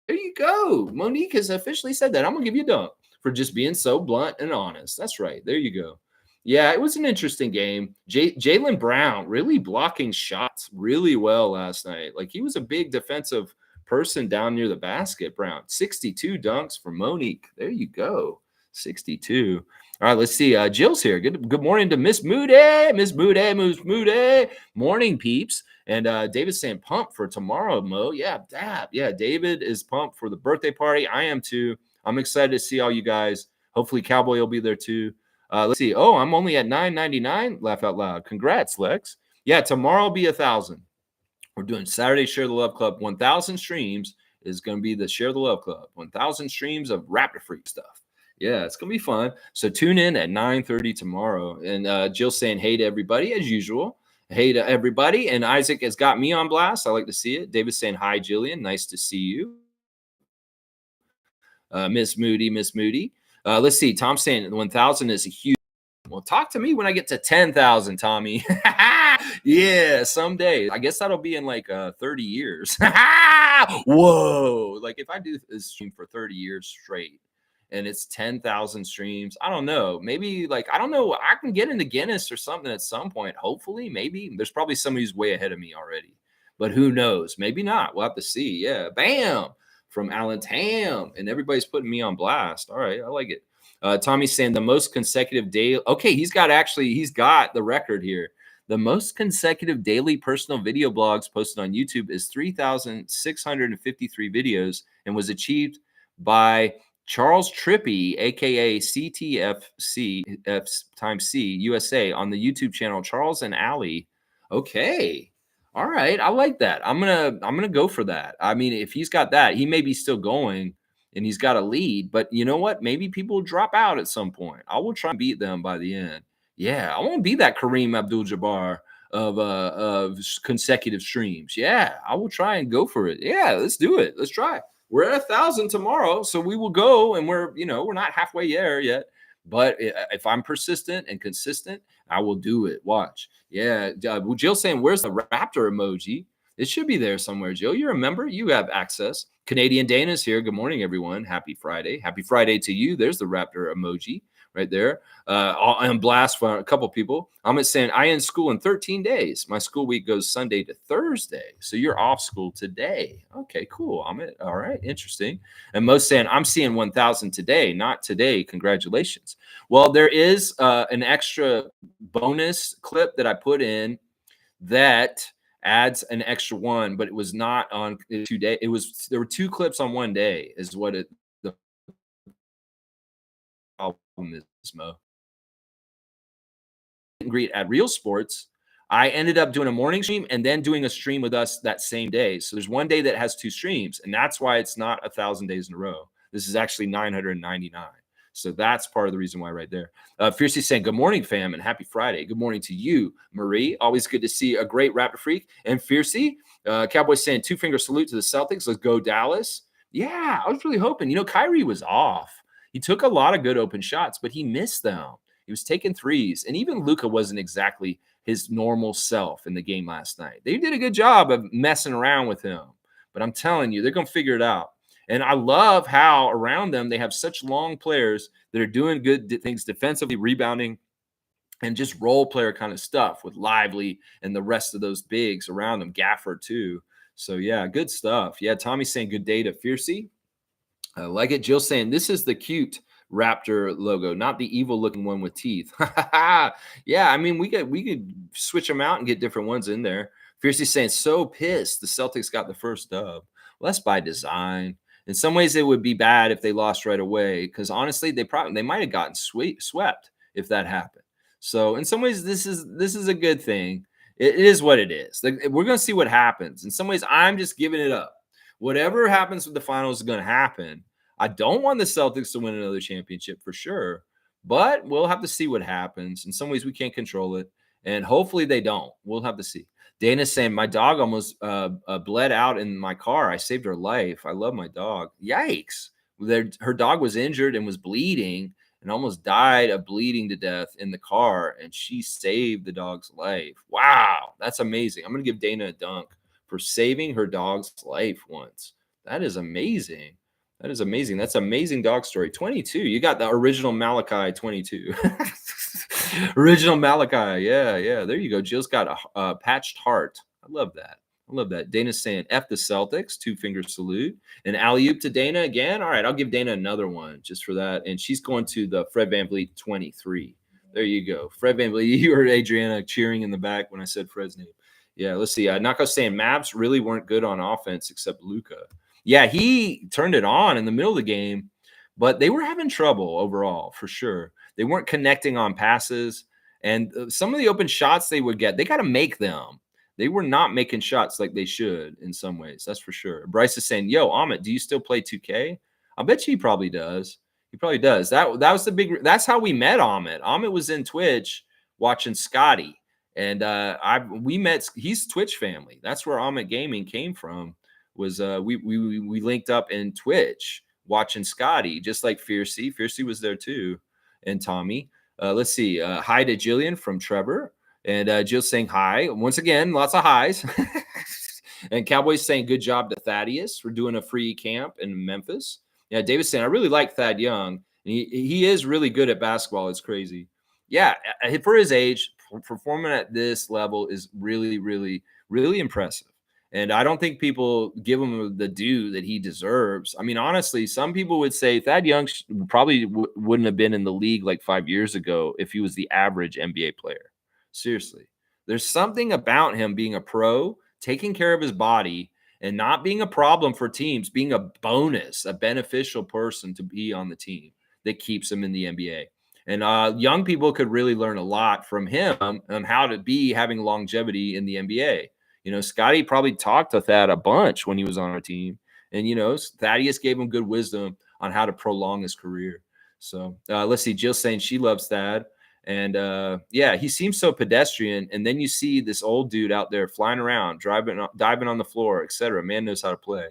S1: There you go. Monique has officially said that. I'm going to give you a dunk for just being so blunt and honest. That's right. There you go. Yeah, it was an interesting game. Jaylen Brown really blocking shots really well last night. Like he was a big defensive person down near the basket, Brown. 62 dunks for Monique. There you go. 62. All right, let's see. Jill's here. Good morning to Miss Moody. Miss Moody. Morning, peeps. And David's saying pump for tomorrow, Mo. Yeah, dab. Yeah, David is pumped for the birthday party. I am too. I'm excited to see all you guys. Hopefully Cowboy will be there too. Let's see. Oh, I'm only at $9.99. Laugh out loud. Congrats, Lex. Yeah, tomorrow will be 1,000. We're doing Saturday Share the Love Club. 1,000 streams is going to be the Share the Love Club. 1,000 streams of Rapid Freak stuff. Yeah, it's going to be fun. So tune in at 9:30 tomorrow. And Jill's saying hey to everybody as usual. Hey to everybody. And Isaac has got me on blast. I like to see it. David's saying hi, Jillian. Nice to see you. Miss Moody. Let's see. Tom's saying 1,000 is a huge. Well, talk to me when I get to 10,000, Tommy. Yeah, someday. I guess that'll be in like 30 years. Whoa. Like if I do this stream for 30 years straight and it's 10,000 streams, I don't know. Maybe like, I don't know. I can get into Guinness or something at some point. Hopefully, maybe. There's probably somebody who's way ahead of me already. But who knows? Maybe not. We'll have to see. Yeah. Bam. From Alan Tam. And everybody's putting me on blast. All right. I like it. Tommy's saying the most consecutive day. Okay, he's got the record here. The most consecutive daily personal video blogs posted on YouTube is 3,653 videos and was achieved by Charles Trippy, aka CTFC times C USA, on the YouTube channel Charles and Allie. Okay. All right. I like that. I'm gonna go for that. I mean, if he's got that, he may be still going. And he's got a lead, but you know what? Maybe people drop out at some point. I will try and beat them by the end. Yeah, I want to be that Kareem Abdul-Jabbar of consecutive streams. Yeah, I will try and go for it. Yeah, let's do it. Let's try. We're at 1,000 tomorrow, so we will go, and we're not halfway there yet. But if I'm persistent and consistent, I will do it. Watch. Yeah, Jill's saying, "Where's the raptor emoji?" It should be there somewhere, Jill. You're a member. You have access. Canadian Dana's here. Good morning, everyone. Happy Friday. Happy Friday to you. There's the raptor emoji right there. I'm blast for a couple people. I'm saying I end school in 13 days. My school week goes Sunday to Thursday. So you're off school today. Okay, cool. All right. Interesting. And most saying I'm seeing 1,000 today, not today. Congratulations. Well, there is an extra bonus clip that I put in that adds an extra one, but it was not on 2 days. There were 2 clips on 1 day is what the problem is, Mo. Greet at Real Sports. I ended up doing a morning stream and then doing a stream with us that same day. So there's 1 day that has 2 streams, and that's why it's not 1,000 days in a row. This is actually 999. So that's part of the reason why right there. Fiercey saying, good morning, fam, and happy Friday. Good morning to you, Marie. Always good to see a great Rapid Freak. And Fiercey, Cowboys saying 2-finger salute to the Celtics. Let's go, Dallas. Yeah, I was really hoping. Kyrie was off. He took a lot of good open shots, but he missed them. He was taking threes. And even Luka wasn't exactly his normal self in the game last night. They did a good job of messing around with him. But I'm telling you, they're going to figure it out. And I love how around them they have such long players that are doing good things defensively, rebounding, and just role player kind of stuff with Lively and the rest of those bigs around them. Gafford too. So yeah, good stuff. Yeah, Tommy's saying good day to Fiercey. I like it. Jill saying this is the cute Raptor logo, not the evil looking one with teeth. Yeah, I mean, we could switch them out and get different ones in there. Fiercely saying, so pissed the Celtics got the first dub. Well, that's by design. In some ways, it would be bad if they lost right away, because honestly, they might have gotten swept if that happened. So in some ways, this is a good thing. It is what it is. Like, we're going to see what happens. In some ways, I'm just giving it up. Whatever happens with the finals is going to happen. I don't want the Celtics to win another championship for sure, but we'll have to see what happens. In some ways, we can't control it, and hopefully they don't. We'll have to see. Dana's saying, my dog almost bled out in my car. I saved her life. I love my dog. Yikes. Her dog was injured and was bleeding and almost died of bleeding to death in the car, and she saved the dog's life. Wow, that's amazing. I'm going to give Dana a dunk for saving her dog's life once. That is amazing. That is amazing. That's amazing dog story. 22. You got the original Malachi 22. Original Malachi. Yeah, yeah. There you go. Jill's got a patched heart. I love that. I love that. Dana's saying F the Celtics, 2-finger salute. And alley-oop to Dana again. All right, I'll give Dana another one just for that. And she's going to the Fred VanVleet 23. There you go. Fred VanVleet. You heard Adriana cheering in the back when I said Fred's name. Yeah, let's see. Nako saying Mavs really weren't good on offense except Luka. Yeah, he turned it on in the middle of the game, but they were having trouble overall for sure. They weren't connecting on passes, and some of the open shots they would get, they got to make them. They were not making shots like they should in some ways. That's for sure. Bryce is saying, yo, Amit, do you still play 2K? I bet you he probably does. He probably does. That was the big – that's how we met Amit. Amit was in Twitch watching Scotty, and we met – he's Twitch family. That's where Amit Gaming came from. Was we linked up in Twitch watching Scotty, just like Fiercey. Fiercey was there too, and Tommy. Let's see. Hi to Jillian from Trevor, and Jill saying hi once again. Lots of highs. And Cowboys saying good job to Thaddeus for doing a free camp in Memphis. Yeah, David saying I really like Thad Young. And he is really good at basketball. It's crazy. Yeah, for his age, performing at this level is really, really, really impressive. And I don't think people give him the due that he deserves. I mean, honestly, some people would say Thad Young probably wouldn't have been in the league like 5 years ago if he was the average NBA player. Seriously. There's something about him being a pro, taking care of his body, and not being a problem for teams, being a bonus, a beneficial person to be on the team that keeps him in the NBA. And young people could really learn a lot from him on how to be having longevity in the NBA. You know, Scotty probably talked to Thad a bunch when he was on our team. And, you know, Thaddeus gave him good wisdom on how to prolong his career. So let's see. Jill saying she loves Thad. And, yeah, he seems so pedestrian. And then you see this old dude out there flying around, diving on the floor, etc. Man knows how to play.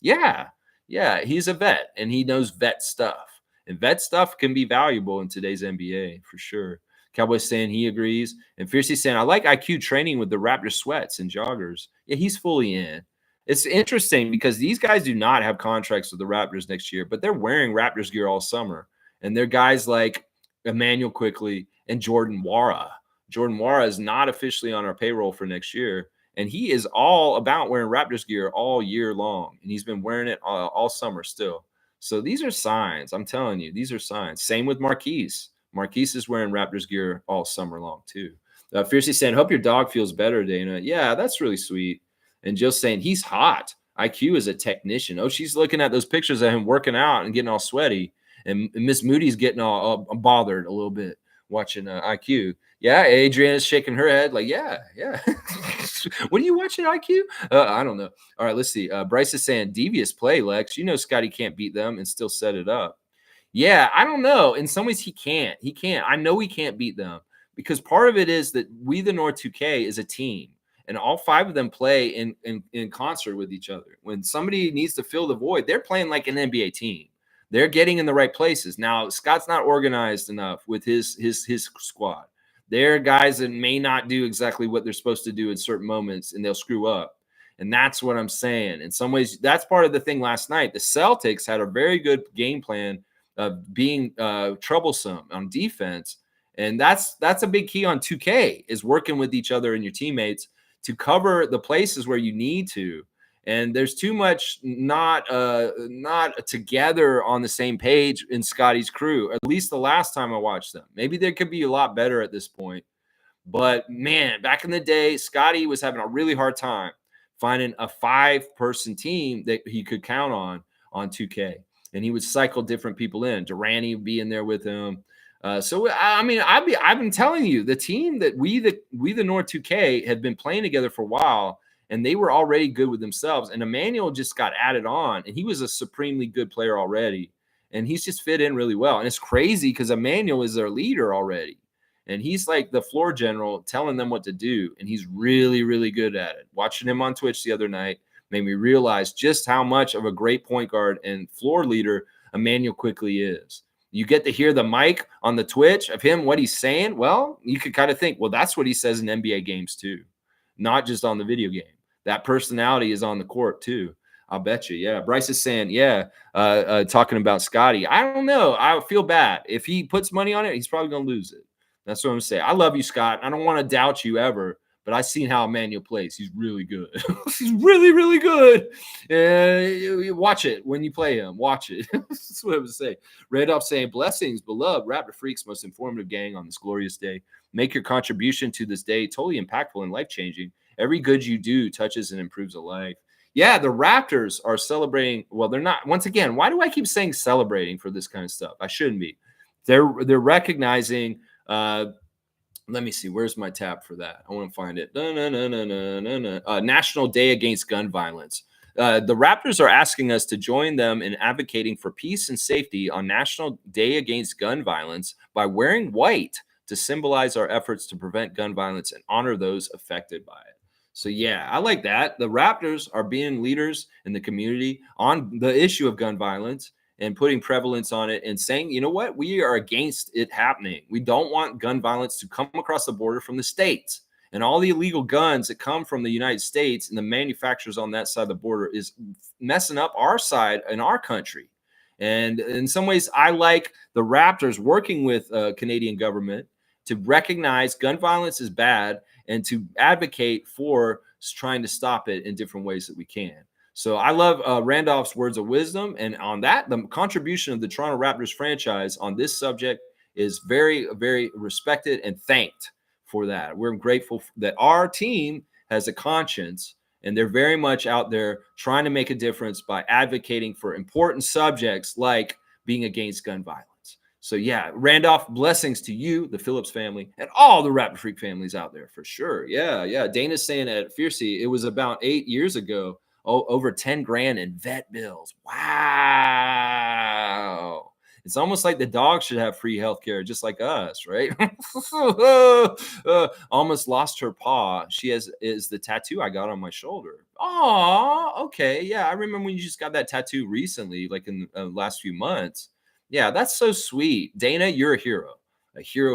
S1: Yeah, yeah, he's a vet, and he knows vet stuff. And vet stuff can be valuable in today's NBA for sure. Cowboys saying he agrees. And Fiercey saying, I like IQ training with the Raptor sweats and joggers. Yeah, he's fully in. It's interesting because these guys do not have contracts with the Raptors next year, but they're wearing Raptors gear all summer. And they're guys like Emmanuel Quickly and Jordan Wara. Jordan Wara is not officially on our payroll for next year. And he is all about wearing Raptors gear all year long. And he's been wearing it all summer still. So these are signs. I'm telling you, these are signs. Same with Marquise. Marquise is wearing Raptors gear all summer long, too. Fiercely saying, hope your dog feels better, Dana. Yeah, that's really sweet. And Jill's saying, he's hot. IQ is a technician. Oh, she's looking at those pictures of him working out and getting all sweaty. And Miss Moody's getting all bothered a little bit watching IQ. Yeah, Adriana's shaking her head like, yeah. When are you watching IQ? I don't know. All right, let's see. Bryce is saying, devious play, Lex. You know Scotty can't beat them and still set it up. Yeah, I don't know. In some ways, he can't. He can't. I know he can't beat them because part of it is that We the North 2K is a team, and all 5 of them play in concert with each other. When somebody needs to fill the void, they're playing like an NBA team. They're getting in the right places. Now, Scott's not organized enough with his squad. They're guys that may not do exactly what they're supposed to do in certain moments, and they'll screw up. And that's what I'm saying. In some ways, that's part of the thing last night. The Celtics had a very good game plan of being troublesome on defense. And that's a big key on 2K is working with each other and your teammates to cover the places where you need to. And there's too much not together on the same page in Scotty's crew, at least the last time I watched them. Maybe they could be a lot better at this point. But man, back in the day, Scotty was having a really hard time finding a 5-person team that he could count on 2K. And he would cycle different people in. Durante would be in there with him. So I mean, I've been telling you, the team that we the North 2K had been playing together for a while, and they were already good with themselves. And Emmanuel just got added on, and he was a supremely good player already. And he's just fit in really well. And it's crazy because Emmanuel is their leader already. And he's like the floor general telling them what to do. And he's really, really good at it. Watching him on Twitch the other night made me realize just how much of a great point guard and floor leader Emmanuel quickly is. You get to hear the mic on the Twitch of him, what he's saying. Well, you could kind of think, well, that's what he says in NBA games too, not just on the video game. That personality is on the court too. I'll bet you. Yeah. Bryce is saying, talking about Scotty. I don't know. I feel bad. If he puts money on it, he's probably going to lose it. That's what I'm saying. I love you, Scott. I don't want to doubt you ever, but I've seen how Emmanuel plays. He's really good. He's really, really good. Watch it when you play him. Watch it. That's what I would say. Randolph saying, blessings, beloved Raptor Freaks, most informative gang on this glorious day. Make your contribution to this day totally impactful and life-changing. Every good you do touches and improves a life. Yeah, the Raptors are celebrating. Well, they're not. Once again, why do I keep saying celebrating for this kind of stuff? I shouldn't be. They're recognizing. Let me see. Where's my tab for that? I want to find it. National Day Against Gun Violence. The Raptors are asking us to join them in advocating for peace and safety on National Day Against Gun Violence by wearing white to symbolize our efforts to prevent gun violence and honor those affected by it. So, yeah, I like that. The Raptors are being leaders in the community on the issue of gun violence and putting prevalence on it and saying, you know what, we are against it happening. We don't want gun violence to come across the border from the states. And all the illegal guns that come from the United States and the manufacturers on that side of the border is messing up our side in our country. And in some ways, I like the Raptors working with Canadian government to recognize gun violence is bad and to advocate for trying to stop it in different ways that we can. So I love Randolph's words of wisdom. And on that, the contribution of the Toronto Raptors franchise on this subject is very, very respected and thanked for that. We're grateful that our team has a conscience and they're very much out there trying to make a difference by advocating for important subjects like being against gun violence. So, yeah, Randolph, blessings to you, the Phillips family, and all the Raptor Freak families out there for sure. Yeah. Dana's saying at Fiercey, it was about 8 years ago, over 10 grand in vet bills. Wow. It's almost like the dog should have free health care, just like us, right? Almost lost her paw. She is the tattoo I got on my shoulder. Oh, okay. Yeah, I remember when you just got that tattoo recently, like in the last few months. Yeah, that's so sweet. Dana, you're a hero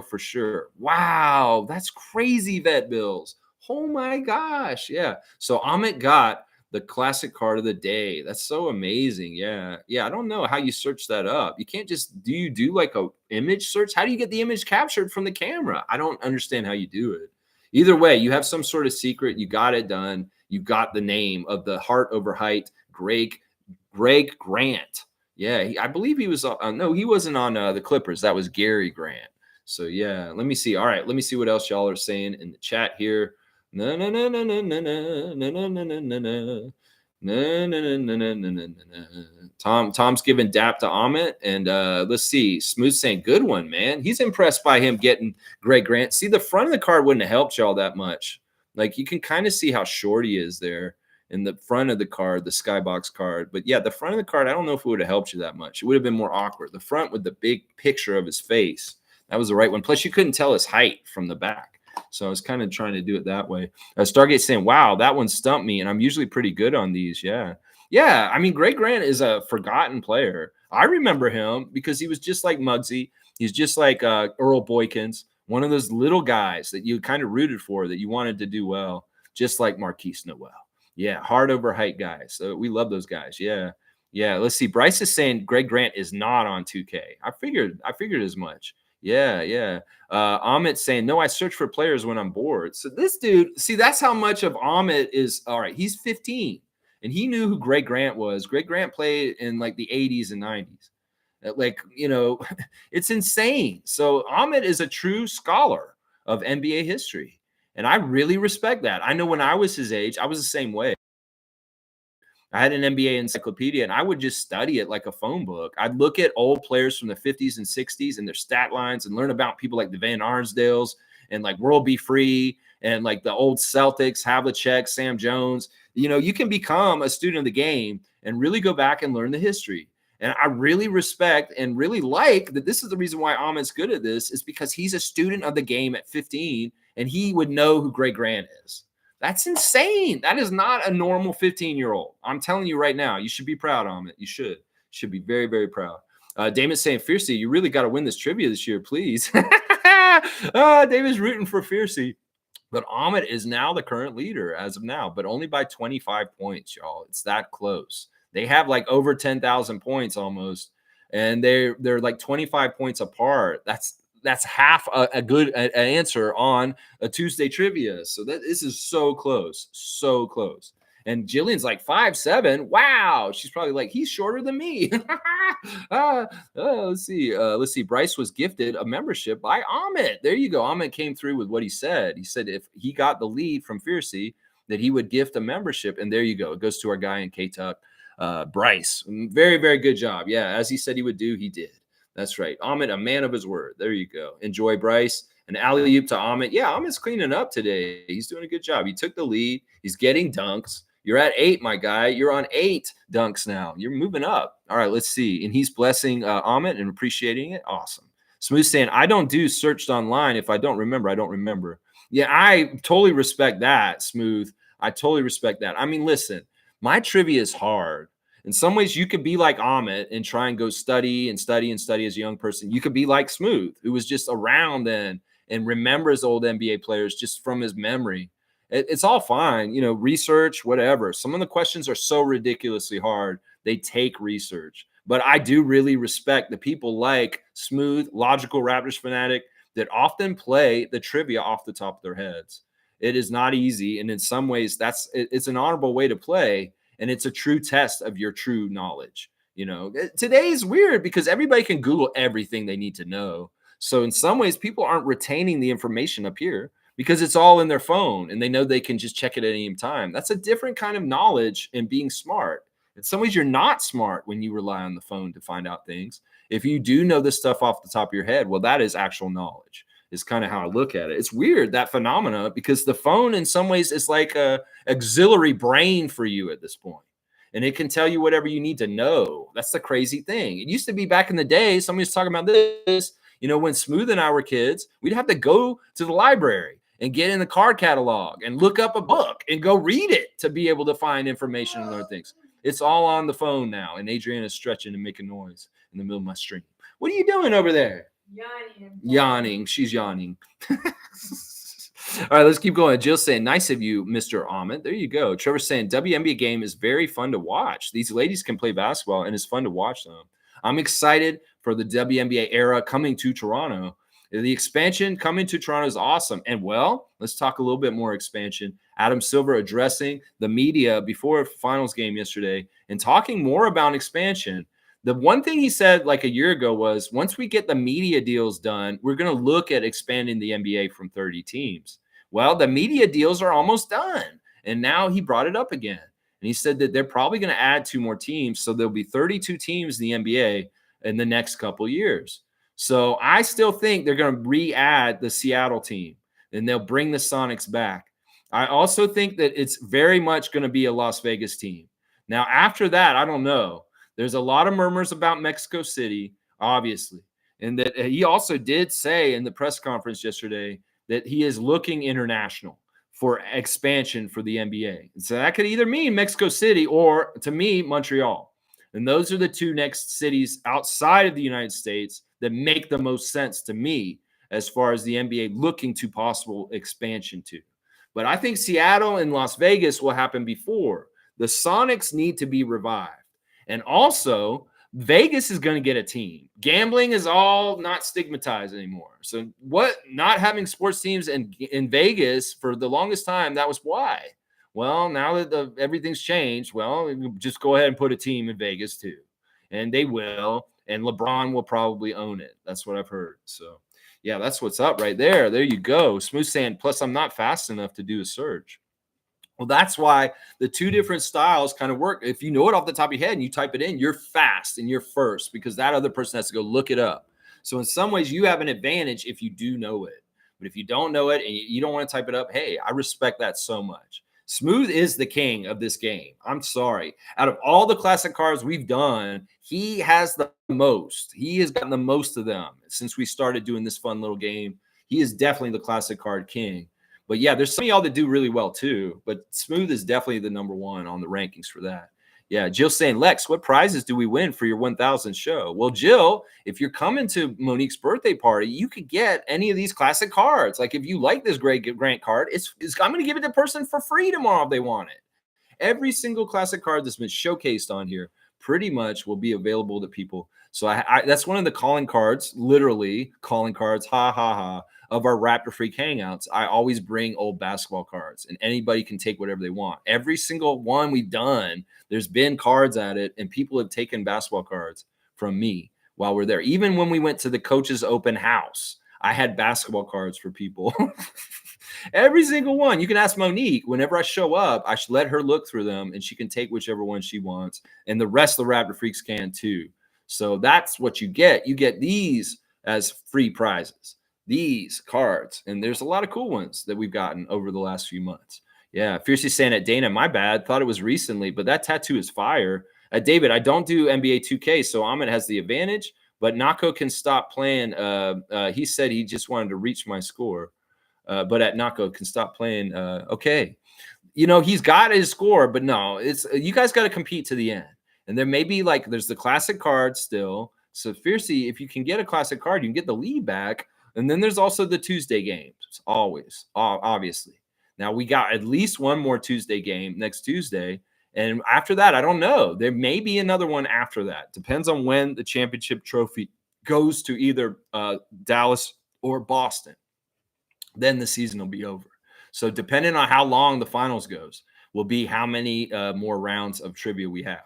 S1: for sure. Wow, that's crazy vet bills. Oh my gosh. Yeah. So Amit got the classic card of the day. That's so amazing. Yeah. I don't know how you search that up. You can't just do you do like a image search? How do you get the image captured from the camera? I don't understand how you do it. Either way, you have some sort of secret. You got it done. You got the name of the heart over height, Greg Grant. Yeah, I believe he was no, he wasn't on the Clippers. That was Gary Grant. So yeah, let me see. All right, let me see what else y'all are saying in the chat here. Tom's giving dap to Amit, and let's see. Smooth saying, good one, man. He's impressed by him getting Greg Grant. See, the front of the card wouldn't have helped y'all that much. Like you can kind of see how short he is there in the front of the card, the skybox card. But yeah, the front of the card, I don't know if it would have helped you that much. It would have been more awkward. The front with the big picture of his face, that was the right one. Plus, you couldn't tell his height from the back. So I was kind of trying to do it that way. Stargate saying, wow, that one stumped me. And I'm usually pretty good on these. Yeah. I mean, Greg Grant is a forgotten player. I remember him because he was just like Muggsy. He's just like Earl Boykins, one of those little guys that you kind of rooted for, that you wanted to do well, just like Marquise Noel. Yeah, hard over height guys. So we love those guys. Yeah. Let's see. Bryce is saying Greg Grant is not on 2K. I figured as much. Yeah. Amit saying, no, I search for players when I'm bored. So this dude, see, that's how much of Amit is. All right, he's 15. and he knew who Greg Grant was. Greg Grant played in like the 80s and 90s. Like, it's insane. So Ahmed is a true scholar of NBA history. And I really respect that. I know when I was his age, I was the same way. I had an NBA encyclopedia and I would just study it like a phone book. I'd look at old players from the 50s and 60s and their stat lines and learn about people like the Van Arsdales and like World B. Free and like the old Celtics, Havlicek, Sam Jones. You can become a student of the game and really go back and learn the history. And I really respect and really like that. This is the reason why Ahmed's good at this, is because he's a student of the game at 15 and he would know who Greg Grant is. That's insane. That is not a normal 15-year-old. I'm telling you right now, you should be proud, Ahmed. You should be very, very proud. Damon's saying, Fiercey, you really got to win this trivia this year, please. Damon's rooting for Fiercey. But Ahmed is now the current leader as of now, but only by 25 points, y'all. It's that close. They have like over 10,000 points almost, and they're like 25 points apart. That's half a good answer on a Tuesday trivia. So this is so close, so close. And Jillian's like 5'7". Wow, she's probably like, he's shorter than me. Let's see. Bryce was gifted a membership by Ahmed. There you go. Ahmed came through with what he said. He said if he got the lead from Fiercey, that he would gift a membership. And there you go. It goes to our guy in K-Tuck, Bryce. Very, very good job. Yeah, as he said he would do, he did. That's right. Ahmed, a man of his word. There you go. Enjoy, Bryce. An alley-oop to Ahmed. Yeah, Ahmed's cleaning up today. He's doing a good job. He took the lead. He's getting dunks. You're at 8, my guy. You're on 8 dunks now. You're moving up. All right, let's see. And he's blessing Ahmed and appreciating it. Awesome. Smooth saying, I don't do searched online. If I don't remember, I don't remember. Yeah, I totally respect that, Smooth. I totally respect that. I mean, listen, my trivia is hard. In some ways, you could be like Ahmed and try and go study and study and study as a young person. You could be like Smooth, who was just around then and remembers old NBA players just from his memory. It's all fine, research, whatever. Some of the questions are so ridiculously hard, they take research. But I do really respect the people like Smooth, logical Raptors fanatic, that often play the trivia off the top of their heads. It is not easy. And in some ways, it's an honorable way to play. And it's a true test of your true knowledge. Today is weird because everybody can Google everything they need to know. So in some ways, people aren't retaining the information up here because it's all in their phone and they know they can just check it at any time. That's a different kind of knowledge and being smart. In some ways, you're not smart when you rely on the phone to find out things. If you do know this stuff off the top of your head, well, that is actual knowledge. Is kind of how I look at it. It's weird, that phenomena, because the phone in some ways is like a auxiliary brain for you at this point. And it can tell you whatever you need to know. That's the crazy thing. It used to be back in the day, somebody was talking about this, when Smooth and I were kids, we'd have to go to the library and get in the card catalog and look up a book and go read it to be able to find information and learn things. It's all on the phone now. And Adriana's stretching and making noise in the middle of my stream. What are you doing over there? Yawning. She's yawning. All right, let's keep going. Jill's saying, nice of you, Mr. Ahmed. There you go. Trevor's saying, WNBA game is very fun to watch. These ladies can play basketball, and it's fun to watch them. I'm excited for the WNBA era coming to Toronto. The expansion coming to Toronto is awesome. And, well, let's talk a little bit more expansion. Adam Silver addressing the media before finals game yesterday and talking more about expansion. The one thing he said like a year ago was, once we get the media deals done, we're going to look at expanding the NBA from 30 teams. Well, the media deals are almost done. And now he brought it up again. And he said that they're probably going to add 2 more teams. So there'll be 32 teams in the NBA in the next couple years. So I still think they're going to re-add the Seattle team and they'll bring the Sonics back. I also think that it's very much going to be a Las Vegas team. Now, after that, I don't know. There's a lot of murmurs about Mexico City, obviously. And that he also did say in the press conference yesterday that he is looking international for expansion for the NBA. So that could either mean Mexico City or, to me, Montreal. And those are the 2 next cities outside of the United States that make the most sense to me as far as the NBA looking to possible expansion to. But I think Seattle and Las Vegas will happen before. The Sonics need to be revived. And also, Vegas is going to get a team. Gambling is all not stigmatized anymore. So not having sports teams in Vegas for the longest time, that was why. Well, now that everything's changed, well, just go ahead and put a team in Vegas too, and they will. And LeBron will probably own it. That's what I've heard. So, yeah, that's what's up right there. There you go. Smooth saying. Plus, I'm not fast enough to do a search. Well, that's why the two different styles kind of work. If you know it off the top of your head and you type it in, you're fast and you're first because that other person has to go look it up. So in some ways, you have an advantage if you do know it. But if you don't know it and you don't want to type it up, hey, I respect that so much. Smooth is the king of this game. I'm sorry. Out of all the classic cards we've done, he has the most. He has gotten the most of them since we started doing this fun little game. He is definitely the classic card king. But yeah, there's some of y'all that do really well too. But Smooth is definitely the number one on the rankings for that. Yeah, Jill's saying, Lex, what prizes do we win for your 1,000 show? Well, Jill, if you're coming to Monique's birthday party, you could get any of these classic cards. Like if you like this Grant card, I'm going to give it to the person for free tomorrow if they want it. Every single classic card that's been showcased on here pretty much will be available to people. So that's one of the calling cards, literally calling cards, ha, ha, ha, of our Raptor Freak Hangouts. I always bring old basketball cards, and anybody can take whatever they want. Every single one we've done, there's been cards at it, and people have taken basketball cards from me while we're there. Even when we went to the coach's open house, I had basketball cards for people. Every single one. You can ask Monique. Whenever I show up, I should let her look through them, and she can take whichever one she wants. And the rest of the Raptor Freaks can too. So that's what you get. You get these as free prizes, these cards. And there's a lot of cool ones that we've gotten over the last few months. Yeah. Fiercely saying at Dana, my bad. Thought it was recently, but that tattoo is fire. David, I don't do NBA 2K, so Ahmed has the advantage, but Nako can stop playing. He said he just wanted to reach my score. But at Nako can stop playing. Okay. You know, he's got his score, but no, it's you guys got to compete to the end. And there may be there's the classic card still. So Fiercey, if you can get a classic card, you can get the lead back. And then there's also the Tuesday games, always, obviously. Now we got at least one more Tuesday game next Tuesday. And after that, I don't know. There may be another one after that. Depends on when the championship trophy goes to either Dallas or Boston. Then the season will be over. So depending on how long the finals goes will be how many more rounds of trivia we have.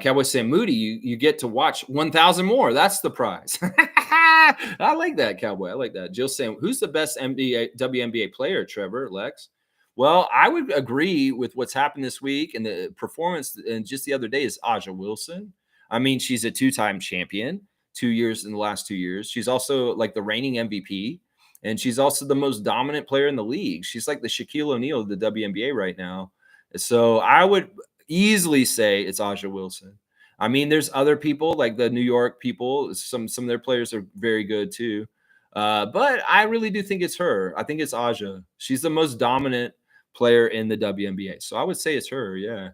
S1: Cowboy saying, Moody, you get to watch 1,000 more. That's the prize. I like that, Cowboy. I like that. Jill saying, who's the best WNBA player, Trevor, Lex? Well, I would agree with what's happened this week and the performance and just the other day is Aja Wilson. I mean, she's a two-time champion, 2 years in the last 2 years. She's also like the reigning MVP. And she's also the most dominant player in the league. She's like the Shaquille O'Neal of the WNBA right now. So I would easily say it's Aja Wilson. I mean, there's other people like the New York people. Some of their players are very good too. But I really do think it's her. I think it's Aja. She's the most dominant player in the WNBA. So I would say it's her. Yeah.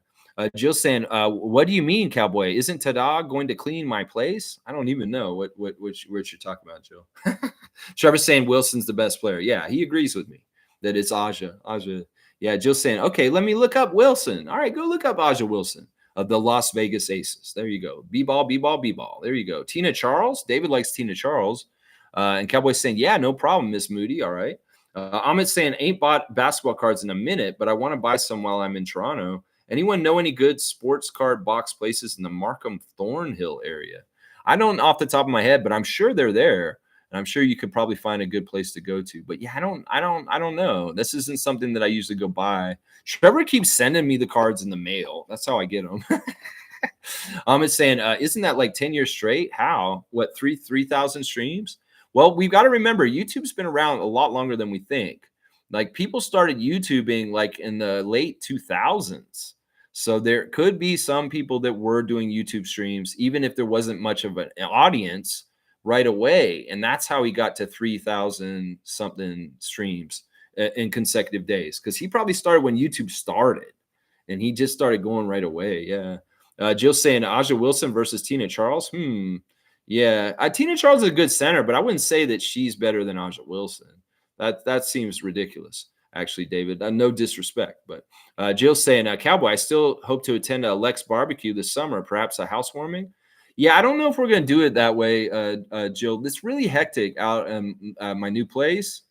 S1: Jill saying, what do you mean, Cowboy? Isn't Tada going to clean my place? I don't even know what you're talking about, Jill. Trevor's saying Wilson's the best player. Yeah, he agrees with me that it's Aja. Yeah, Jill's saying, okay, let me look up Wilson. All right, go look up Aja Wilson of the Las Vegas Aces. There you go. B-ball, B-ball, B-ball. There you go. Tina Charles. David likes Tina Charles. And Cowboy's saying, yeah, no problem, Miss Moody. All right. Ahmed saying, ain't bought basketball cards in a minute, but I want to buy some while I'm in Toronto. Anyone know any good sports card box places in the Markham Thornhill area? I don't off the top of my head, but I'm sure they're there. And I'm sure you could probably find a good place to go to. But yeah, I don't know. This isn't something that I usually go buy. Trevor keeps sending me the cards in the mail. That's how I get them. Ahmed's saying, isn't that like 10 years straight? How? What, 3,000 streams? Well, we've got to remember, YouTube's been around a lot longer than we think. Like people started YouTubing like in the late 2000s. So there could be some people that were doing YouTube streams, even if there wasn't much of an audience right away. And that's how he got to 3,000 something streams in consecutive days. Because he probably started when YouTube started and he just started going right away. Yeah. Jill saying Aja Wilson versus Tina Charles. Yeah. Tina Charles is a good center, but I wouldn't say that she's better than Aja Wilson. That seems ridiculous, actually, David. No disrespect, but Jill's saying, Cowboy, I still hope to attend a Lex barbecue this summer, perhaps a housewarming. Yeah, I don't know if we're going to do it that way, Jill. It's really hectic out in my new place.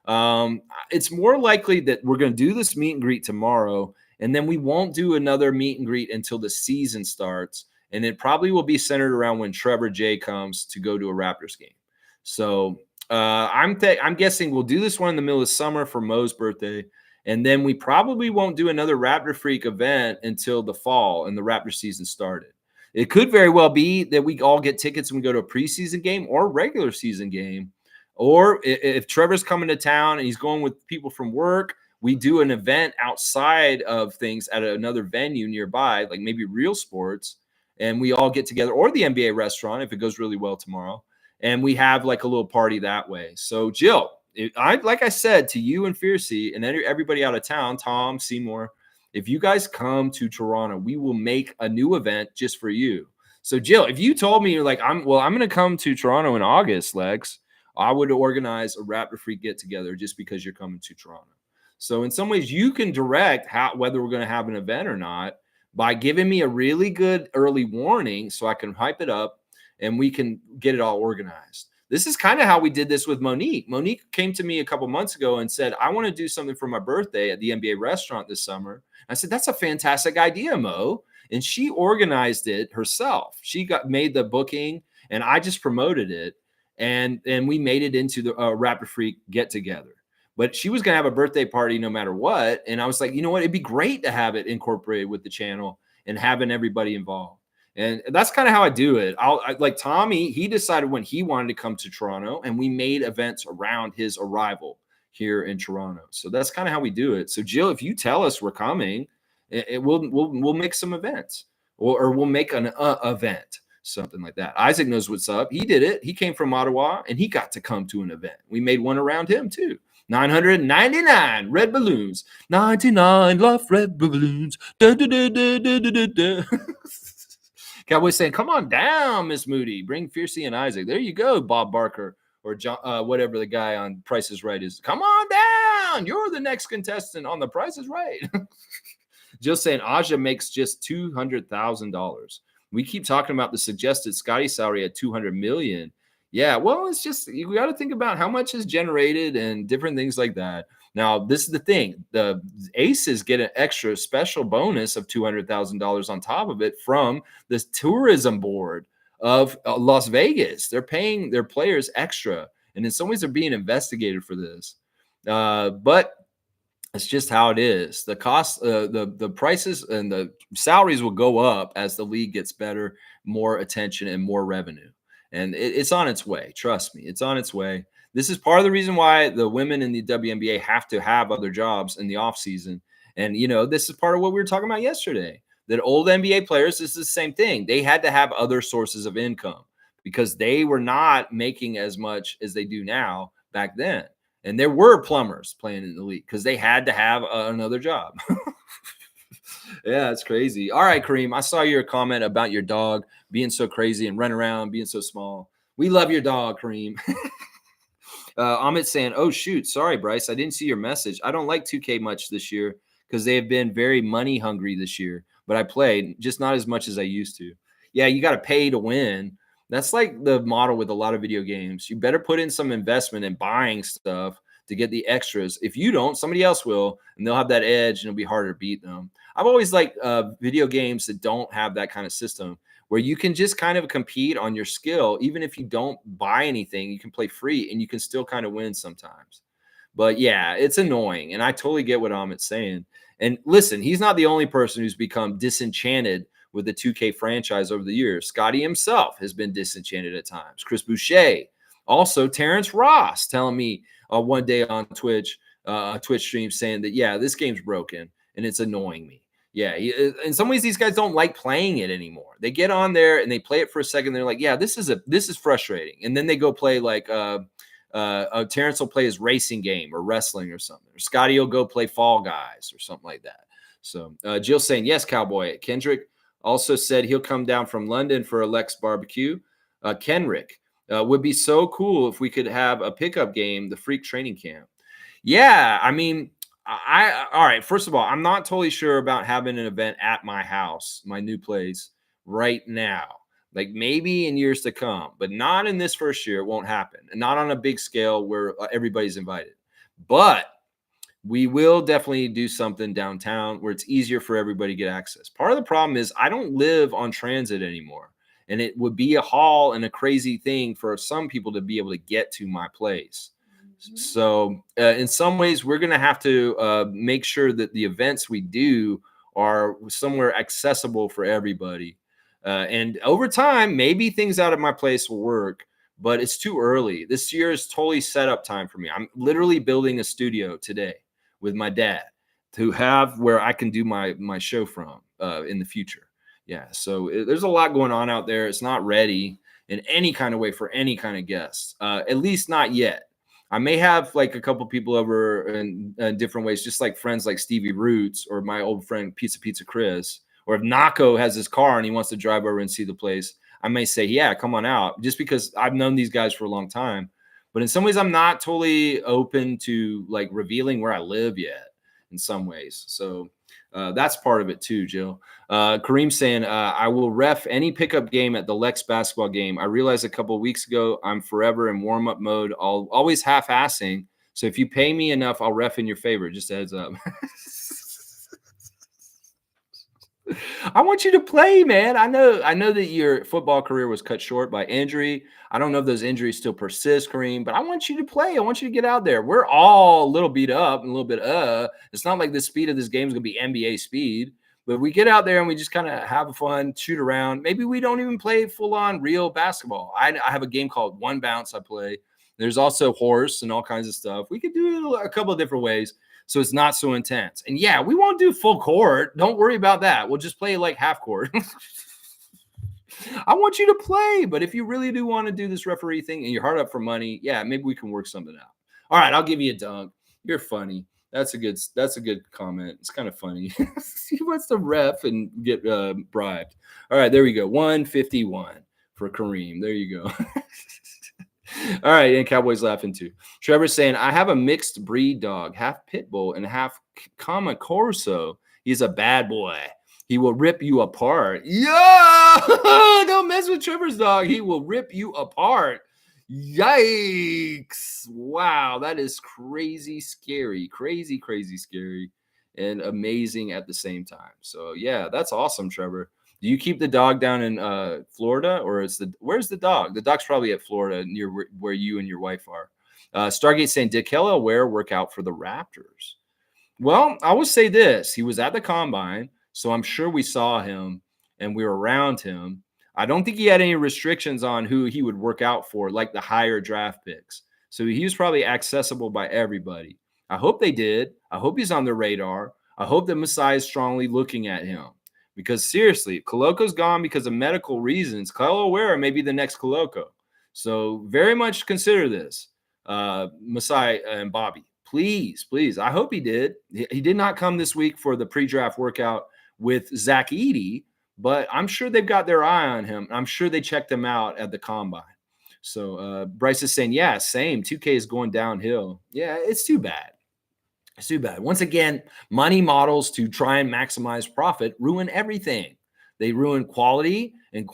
S1: It's more likely that we're going to do this meet and greet tomorrow, And then we won't do another meet and greet until the season starts. And it probably will be centered around when Trevor J comes to go to a Raptors game. So I'm guessing we'll do this one in the middle of summer for Mo's birthday. And then we probably won't do another Raptor Freak event until the fall and the Raptor season started. It could very well be that we all get tickets and we go to a preseason game or regular season game. Or if Trevor's coming to town and he's going with people from work, we do an event outside of things at another venue nearby, like maybe Real Sports, and we all get together, or the NBA restaurant if it goes really well tomorrow, and we have like a little party that way. So Jill, like I said to you and Fiercey and everybody out of town, Tom, Seymour, if you guys come to Toronto, we will make a new event just for you. So Jill, if you told me you're like, I'm going to come to Toronto in August, Lex, I would organize a Raptor Freak get together just because you're coming to Toronto. So in some ways, you can direct whether we're going to have an event or not by giving me a really good early warning so I can hype it up and we can get it all organized. This is kind of how we did this with Monique. Monique came to me a couple months ago and said, I want to do something for my birthday at the NBA restaurant this summer. I said, that's a fantastic idea, Mo. And she organized it herself. She made the booking and I just promoted it. And we made it into the Raptor Freak get together. But she was going to have a birthday party no matter what. And I was like, you know what? It'd be great to have it incorporated with the channel and having everybody involved. And that's kind of how I do it. Like Tommy, he decided when he wanted to come to Toronto and we made events around his arrival here in Toronto. So that's kind of how we do it. So Jill, if you tell us we're coming, we'll make some events or we'll make an event, something like that. Isaac knows what's up. He did it. He came from Ottawa and he got to come to an event. We made one around him too. 999 red balloons. 99 love red balloons. Da, da, da, da, da, da, da. Cowboys saying, come on down, Miss Moody. Bring Fiercey and Isaac. There you go, Bob Barker or John, whatever the guy on Price is Right is. Come on down. You're the next contestant on The Price is Right. Just saying, Aja makes just $200,000. We keep talking about the suggested Scotty salary at $200 million. Yeah, well, it's just you got to think about how much is generated and different things like that. Now, this is the thing. The Aces get an extra special bonus of $200,000 on top of it from the tourism board of Las Vegas. They're paying their players extra. And in some ways, they're being investigated for this. But it's just how it is. The cost, the prices and the salaries will go up as the league gets better, more attention and more revenue. And it's on its way. Trust me, it's on its way. This is part of the reason why the women in the WNBA have to have other jobs in the offseason. And, you know, this is part of what we were talking about yesterday, that old NBA players, this is the same thing. They had to have other sources of income because they were not making as much as they do now back then. And there were plumbers playing in the league because they had to have another job. Yeah, it's crazy. All right, Kareem, I saw your comment about your dog being so crazy and running around, being so small. We love your dog, Kareem. Amit's saying, oh, shoot. Sorry, Bryce. I didn't see your message. I don't like 2K much this year because they have been very money hungry this year. But I played, just not as much as I used to. Yeah, you got to pay to win. That's like the model with a lot of video games. You better put in some investment in buying stuff to get the extras. If you don't, somebody else will, and they'll have that edge, and it'll be harder to beat them. I've always liked video games that don't have that kind of system where you can just kind of compete on your skill. Even if you don't buy anything, you can play free, and you can still kind of win sometimes. But, yeah, it's annoying, and I totally get what Amit's saying. And, listen, he's not the only person who's become disenchanted with the 2K franchise over the years. Scotty himself has been disenchanted at times. Chris Boucher. Also, Terrence Ross telling me one day on Twitch stream saying that, yeah, this game's broken and it's annoying me. Yeah, in some ways, these guys don't like playing it anymore. They get on there and they play it for a second. They're like, yeah, this is frustrating. And then they go play like Terrence will play his racing game or wrestling or something. Or Scotty will go play Fall Guys or something like that. So Jill saying, yes, Cowboy. Kendrick also said he'll come down from London for a Lex barbecue. Kenrick. Would be so cool if we could have a pickup game, the Freak training camp. Yeah, I mean, all right. First of all, I'm not totally sure about having an event at my house, my new place, right now. Like maybe in years to come, but not in this first year. It won't happen, and not on a big scale where everybody's invited. But we will definitely do something downtown where it's easier for everybody to get access. Part of the problem is I don't live on transit anymore, and it would be a haul and a crazy thing for some people to be able to get to my place. So, in some ways, we're going to have to make sure that the events we do are somewhere accessible for everybody. And over time, maybe things out of my place will work, but it's too early. This year is totally setup time for me. I'm literally building a studio today with my dad to have where I can do my show from in the future. Yeah, so there's a lot going on out there. It's not ready in any kind of way for any kind of guests, at least not yet. I may have like a couple people over in different ways, just like friends like Stevie Roots or my old friend Pizza Chris, or if Nako has his car and he wants to drive over and see the place, I may say, yeah, come on out, just because I've known these guys for a long time. But in some ways, I'm not totally open to like revealing where I live yet in some ways. So that's part of it too, Jill. Kareem saying, I will ref any pickup game at the Lex basketball game. I realized a couple of weeks ago, I'm forever in warm-up mode, always half-assing. So if you pay me enough, I'll ref in your favor. Just a heads up. I want you to play, man. I know that your football career was cut short by injury. I don't know if those injuries still persist, Kareem, but I want you to play. I want you to get out there. We're all a little beat up and a little bit it's not like the speed of this game is going to be NBA speed, but we get out there and we just kind of have fun, shoot around. Maybe we don't even play full-on real basketball. I have a game called One Bounce I play. There's also horse and all kinds of stuff. We could do it a couple of different ways, so it's not so intense. And yeah, we won't do full court. Don't worry about that. We'll just play like half court. I want you to play, but if you really do want to do this referee thing and you're hard up for money, yeah, maybe we can work something out. All right, I'll give you a dunk. You're funny. That's a good comment. It's kind of funny. He wants to ref and get bribed. All right, there we go. 151 for Kareem. There you go. All right, and Cowboys laughing too. Trevor's saying, I have a mixed breed dog, half pit bull and half Kama Corso. He's a bad boy. He will rip you apart. Yeah, don't mess with Trevor's dog. He will rip you apart. Yikes. Wow, that is crazy scary. Crazy, crazy scary and amazing at the same time. So, yeah, that's awesome, Trevor. Do you keep the dog down in Florida, or where's the dog? The dog's probably at Florida near where you and your wife are. Stargate saying, did Kelly Ware work out for the Raptors? Well, I will say this. He was at the combine, so I'm sure we saw him and we were around him. I don't think he had any restrictions on who he would work out for, like the higher draft picks. So he was probably accessible by everybody. I hope they did. I hope he's on their radar. I hope that Masai is strongly looking at him. Because seriously, Coloco's gone because of medical reasons. Kyle Ware may be the next Coloco. So very much consider this, Masai and Bobby. Please, please. I hope he did. He did not come this week for the pre-draft workout with Zach Edey, but I'm sure they've got their eye on him. I'm sure they checked him out at the combine. So Bryce is saying, yeah, same. 2K is going downhill. Yeah, it's too bad. It's too bad. Once again, money models to try and maximize profit ruin everything. They ruin quality and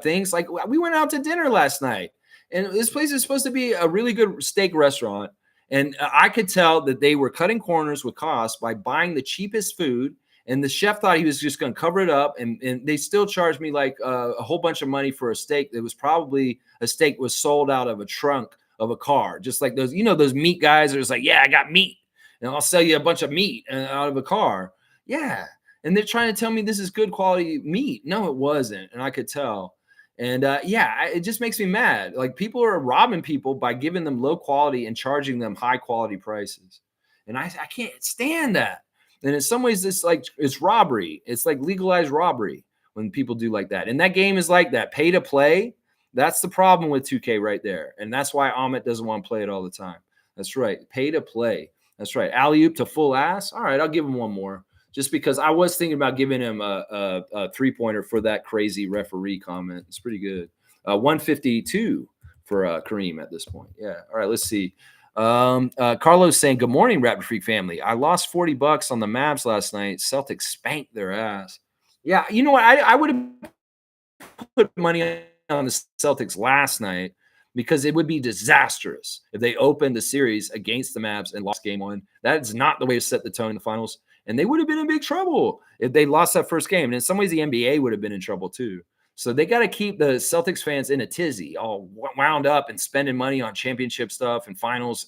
S1: things. Like we went out to dinner last night, and this place is supposed to be a really good steak restaurant. And I could tell that they were cutting corners with costs by buying the cheapest food. And the chef thought he was just going to cover it up. And they still charged me like a whole bunch of money for a steak that was probably a steak was sold out of a trunk of a car. Just like those, those meat guys are just like, yeah, I got meat. And I'll sell you a bunch of meat out of a car. Yeah. And they're trying to tell me this is good quality meat. No, it wasn't. And I could tell. And it just makes me mad. Like people are robbing people by giving them low quality and charging them high quality prices. And I can't stand that. And in some ways, it's robbery. It's like legalized robbery when people do like that. And that game is like that. Pay to play. That's the problem with 2K right there. And that's why Amit doesn't want to play it all the time. That's right. Pay to play. That's right. Alley-oop to full ass. All right, I'll give him one more. Just because I was thinking about giving him a three-pointer for that crazy referee comment. It's pretty good. 152 for Kareem at this point. Yeah. All right, let's see. Carlos saying, good morning, Raptor Freak family. I lost $40 on the Mavs last night. Celtics spanked their ass. Yeah, you know what? I would have put money on the Celtics last night, because it would be disastrous if they opened the series against the Mavs and lost game one. That's not the way to set the tone in the finals. And they would have been in big trouble if they lost that first game. And in some ways, the NBA would have been in trouble too. So they got to keep the Celtics fans in a tizzy, all wound up and spending money on championship stuff and finals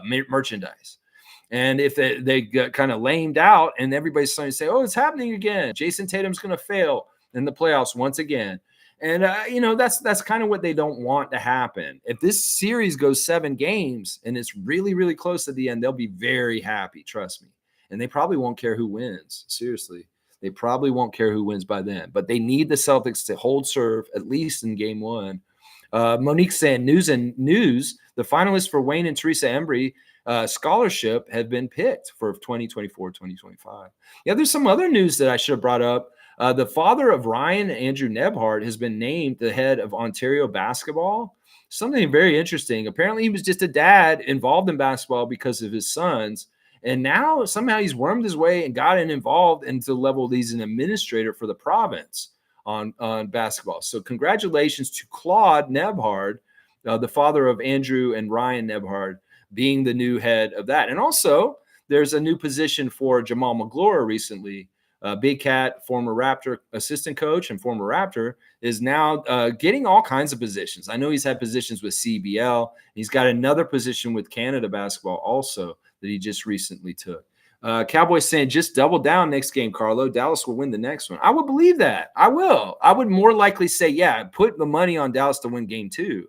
S1: merchandise. And if they get kind of lamed out and everybody's starting to say, oh, it's happening again, Jason Tatum's going to fail in the playoffs once again. And, that's kind of what they don't want to happen. If this series goes 7 games and it's really, really close at the end, they'll be very happy. Trust me. And they probably won't care who wins. Seriously. They probably won't care who wins by then. But they need the Celtics to hold serve, at least in game one. Monique saying, news, the finalists for Wayne and Teresa Embry scholarship have been picked for 2024-2025. Yeah, there's some other news that I should have brought up. The father of Ryan, Andrew Nebhart, has been named the head of Ontario basketball. Something very interesting. Apparently, he was just a dad involved in basketball because of his sons. And now somehow he's wormed his way and gotten involved into the level that he's an administrator for the province on basketball. So congratulations to Claude Nebhard, the father of Andrew and Ryan Nebhard, being the new head of that. And also, there's a new position for Jamal McGlure recently. Big Cat, former Raptor assistant coach and former Raptor, is now getting all kinds of positions. I know he's had positions with CBL. He's got another position with Canada basketball also that he just recently took. Cowboys saying, just double down next game, Carlo. Dallas will win the next one. I would believe that. I will. I would more likely say, yeah, put the money on Dallas to win game 2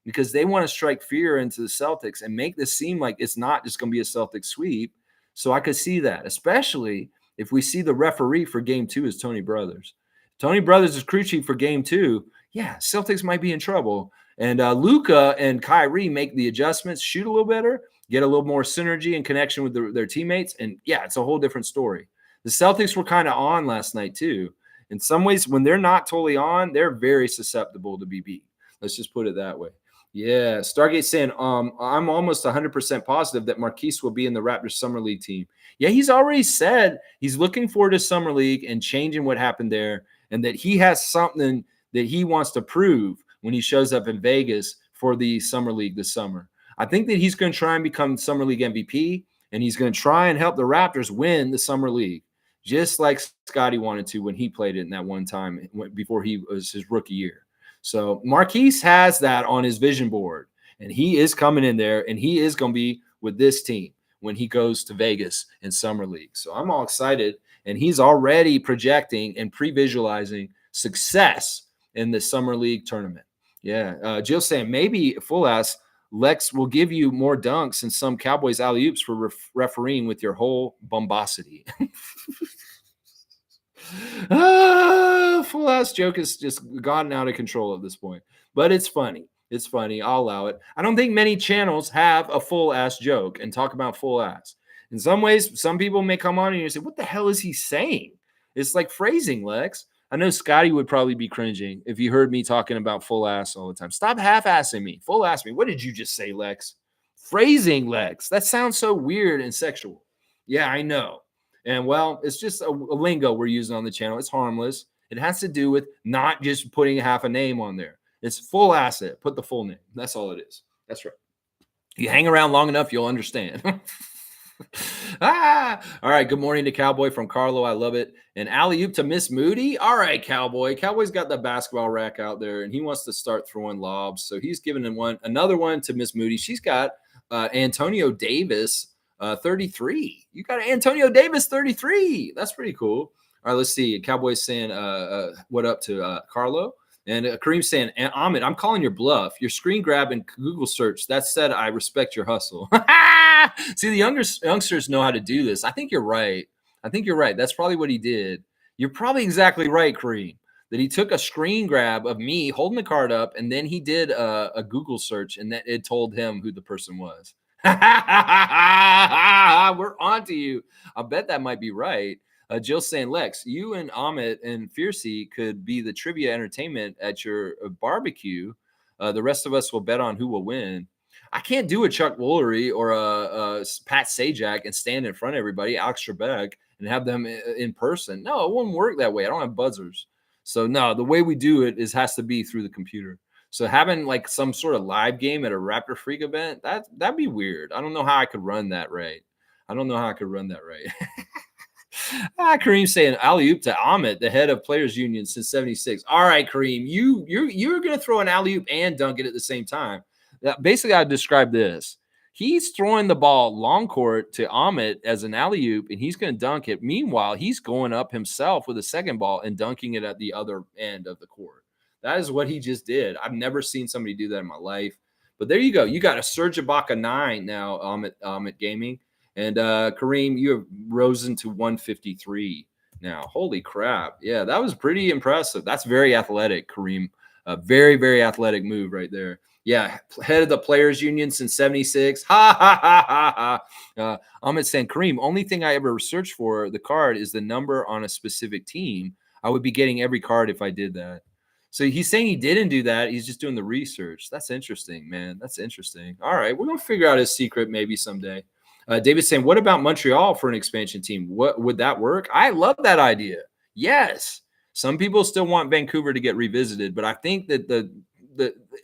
S1: because they want to strike fear into the Celtics and make this seem like it's not just going to be a Celtics sweep. So I could see that, especially if we see the referee for game 2 is Tony Brothers. Tony Brothers is crew chief for game 2. Yeah, Celtics might be in trouble. And Luka and Kyrie make the adjustments, shoot a little better, get a little more synergy and connection with their teammates. And yeah, it's a whole different story. The Celtics were kind of on last night too. In some ways, when they're not totally on, they're very susceptible to be beat. Let's just put it that way. Yeah, Stargate saying, I'm almost 100% positive that Marquise will be in the Raptors Summer League team. Yeah, he's already said he's looking forward to Summer League and changing what happened there, and that he has something that he wants to prove when he shows up in Vegas for the Summer League this summer. I think that he's going to try and become Summer League MVP, and he's going to try and help the Raptors win the Summer League, just like Scotty wanted to when he played it in that one time before he was his rookie year. So Marquise has that on his vision board, and he is coming in there, and he is going to be with this team when he goes to Vegas in Summer League. So I'm all excited, and he's already projecting and pre-visualizing success in the Summer League tournament. Yeah, Jill saying maybe full ass Lex will give you more dunks and some Cowboys alley-oops for refereeing with your whole bombosity. Full ass joke has just gotten out of control at this point, but it's funny. It's funny. I'll allow it. I don't think many channels have a full ass joke and talk about full ass. In some ways, some people may come on and you say, what the hell is he saying? It's like phrasing, Lex. I know Scotty would probably be cringing if you heard me talking about full ass all the time. Stop half-assing me. Full ass me. What did you just say, Lex? Phrasing, Lex. That sounds so weird and sexual. Yeah, I know. And, well, it's just a lingo we're using on the channel. It's harmless. It has to do with not just putting half a name on there. It's full asset. Put the full name. That's all it is. That's right. You hang around long enough, you'll understand. All right. Good morning to Cowboy from Carlo. I love it. And alley-oop to Miss Moody. All right, Cowboy. Cowboy's got the basketball rack out there, and he wants to start throwing lobs. So he's giving another one to Miss Moody. She's got Antonio Davis, 33. You got Antonio Davis, 33. That's pretty cool. All right, let's see. Cowboy's saying what up to Carlo. And Kareem's saying, Ahmed, I'm calling your bluff. Your screen grab and Google search. That said, I respect your hustle. See, the youngsters know how to do this. I think you're right. That's probably what he did. You're probably exactly right, Kareem, that he took a screen grab of me holding the card up, and then he did a Google search, and that it told him who the person was. We're on to you. I bet that might be right. Jill's saying, Lex, you and Amit and Fiercey could be the trivia entertainment at your barbecue. The rest of us will bet on who will win. I can't do a Chuck Woolery or a Pat Sajak and stand in front of everybody, Alex Trebek, and have them in person. No, it won't work that way. I don't have buzzers. So, no, the way we do it has to be through the computer. So having like some sort of live game at a Raptor Freak event, that'd be weird. I don't know how I could run that right. I don't know how I could run that right. Kareem saying alley oop to Ahmed, the head of Players Union since '76. All right, Kareem, you're gonna throw an alley oop and dunk it at the same time. Basically, I describe this. He's throwing the ball long court to Ahmed as an alley oop, and he's going to dunk it. Meanwhile, he's going up himself with a second ball and dunking it at the other end of the court. That is what he just did. I've never seen somebody do that in my life. But there you go. You got a Serge Ibaka 9 now, Ahmed Gaming. And Kareem, you have risen to 153 now. Holy crap. Yeah, that was pretty impressive. That's very athletic, Kareem. A very, very athletic move right there. Yeah, head of the Players Union since '76. Ha, ha, ha, ha, ha. Ahmed saying, Kareem, only thing I ever searched for the card is the number on a specific team. I would be getting every card if I did that. So he's saying he didn't do that. He's just doing the research. That's interesting, man. That's interesting. All right, we're going to figure out his secret maybe someday. David's saying, what about Montreal for an expansion team? What would that work? I love that idea. Yes. Some people still want Vancouver to get revisited, but I think that the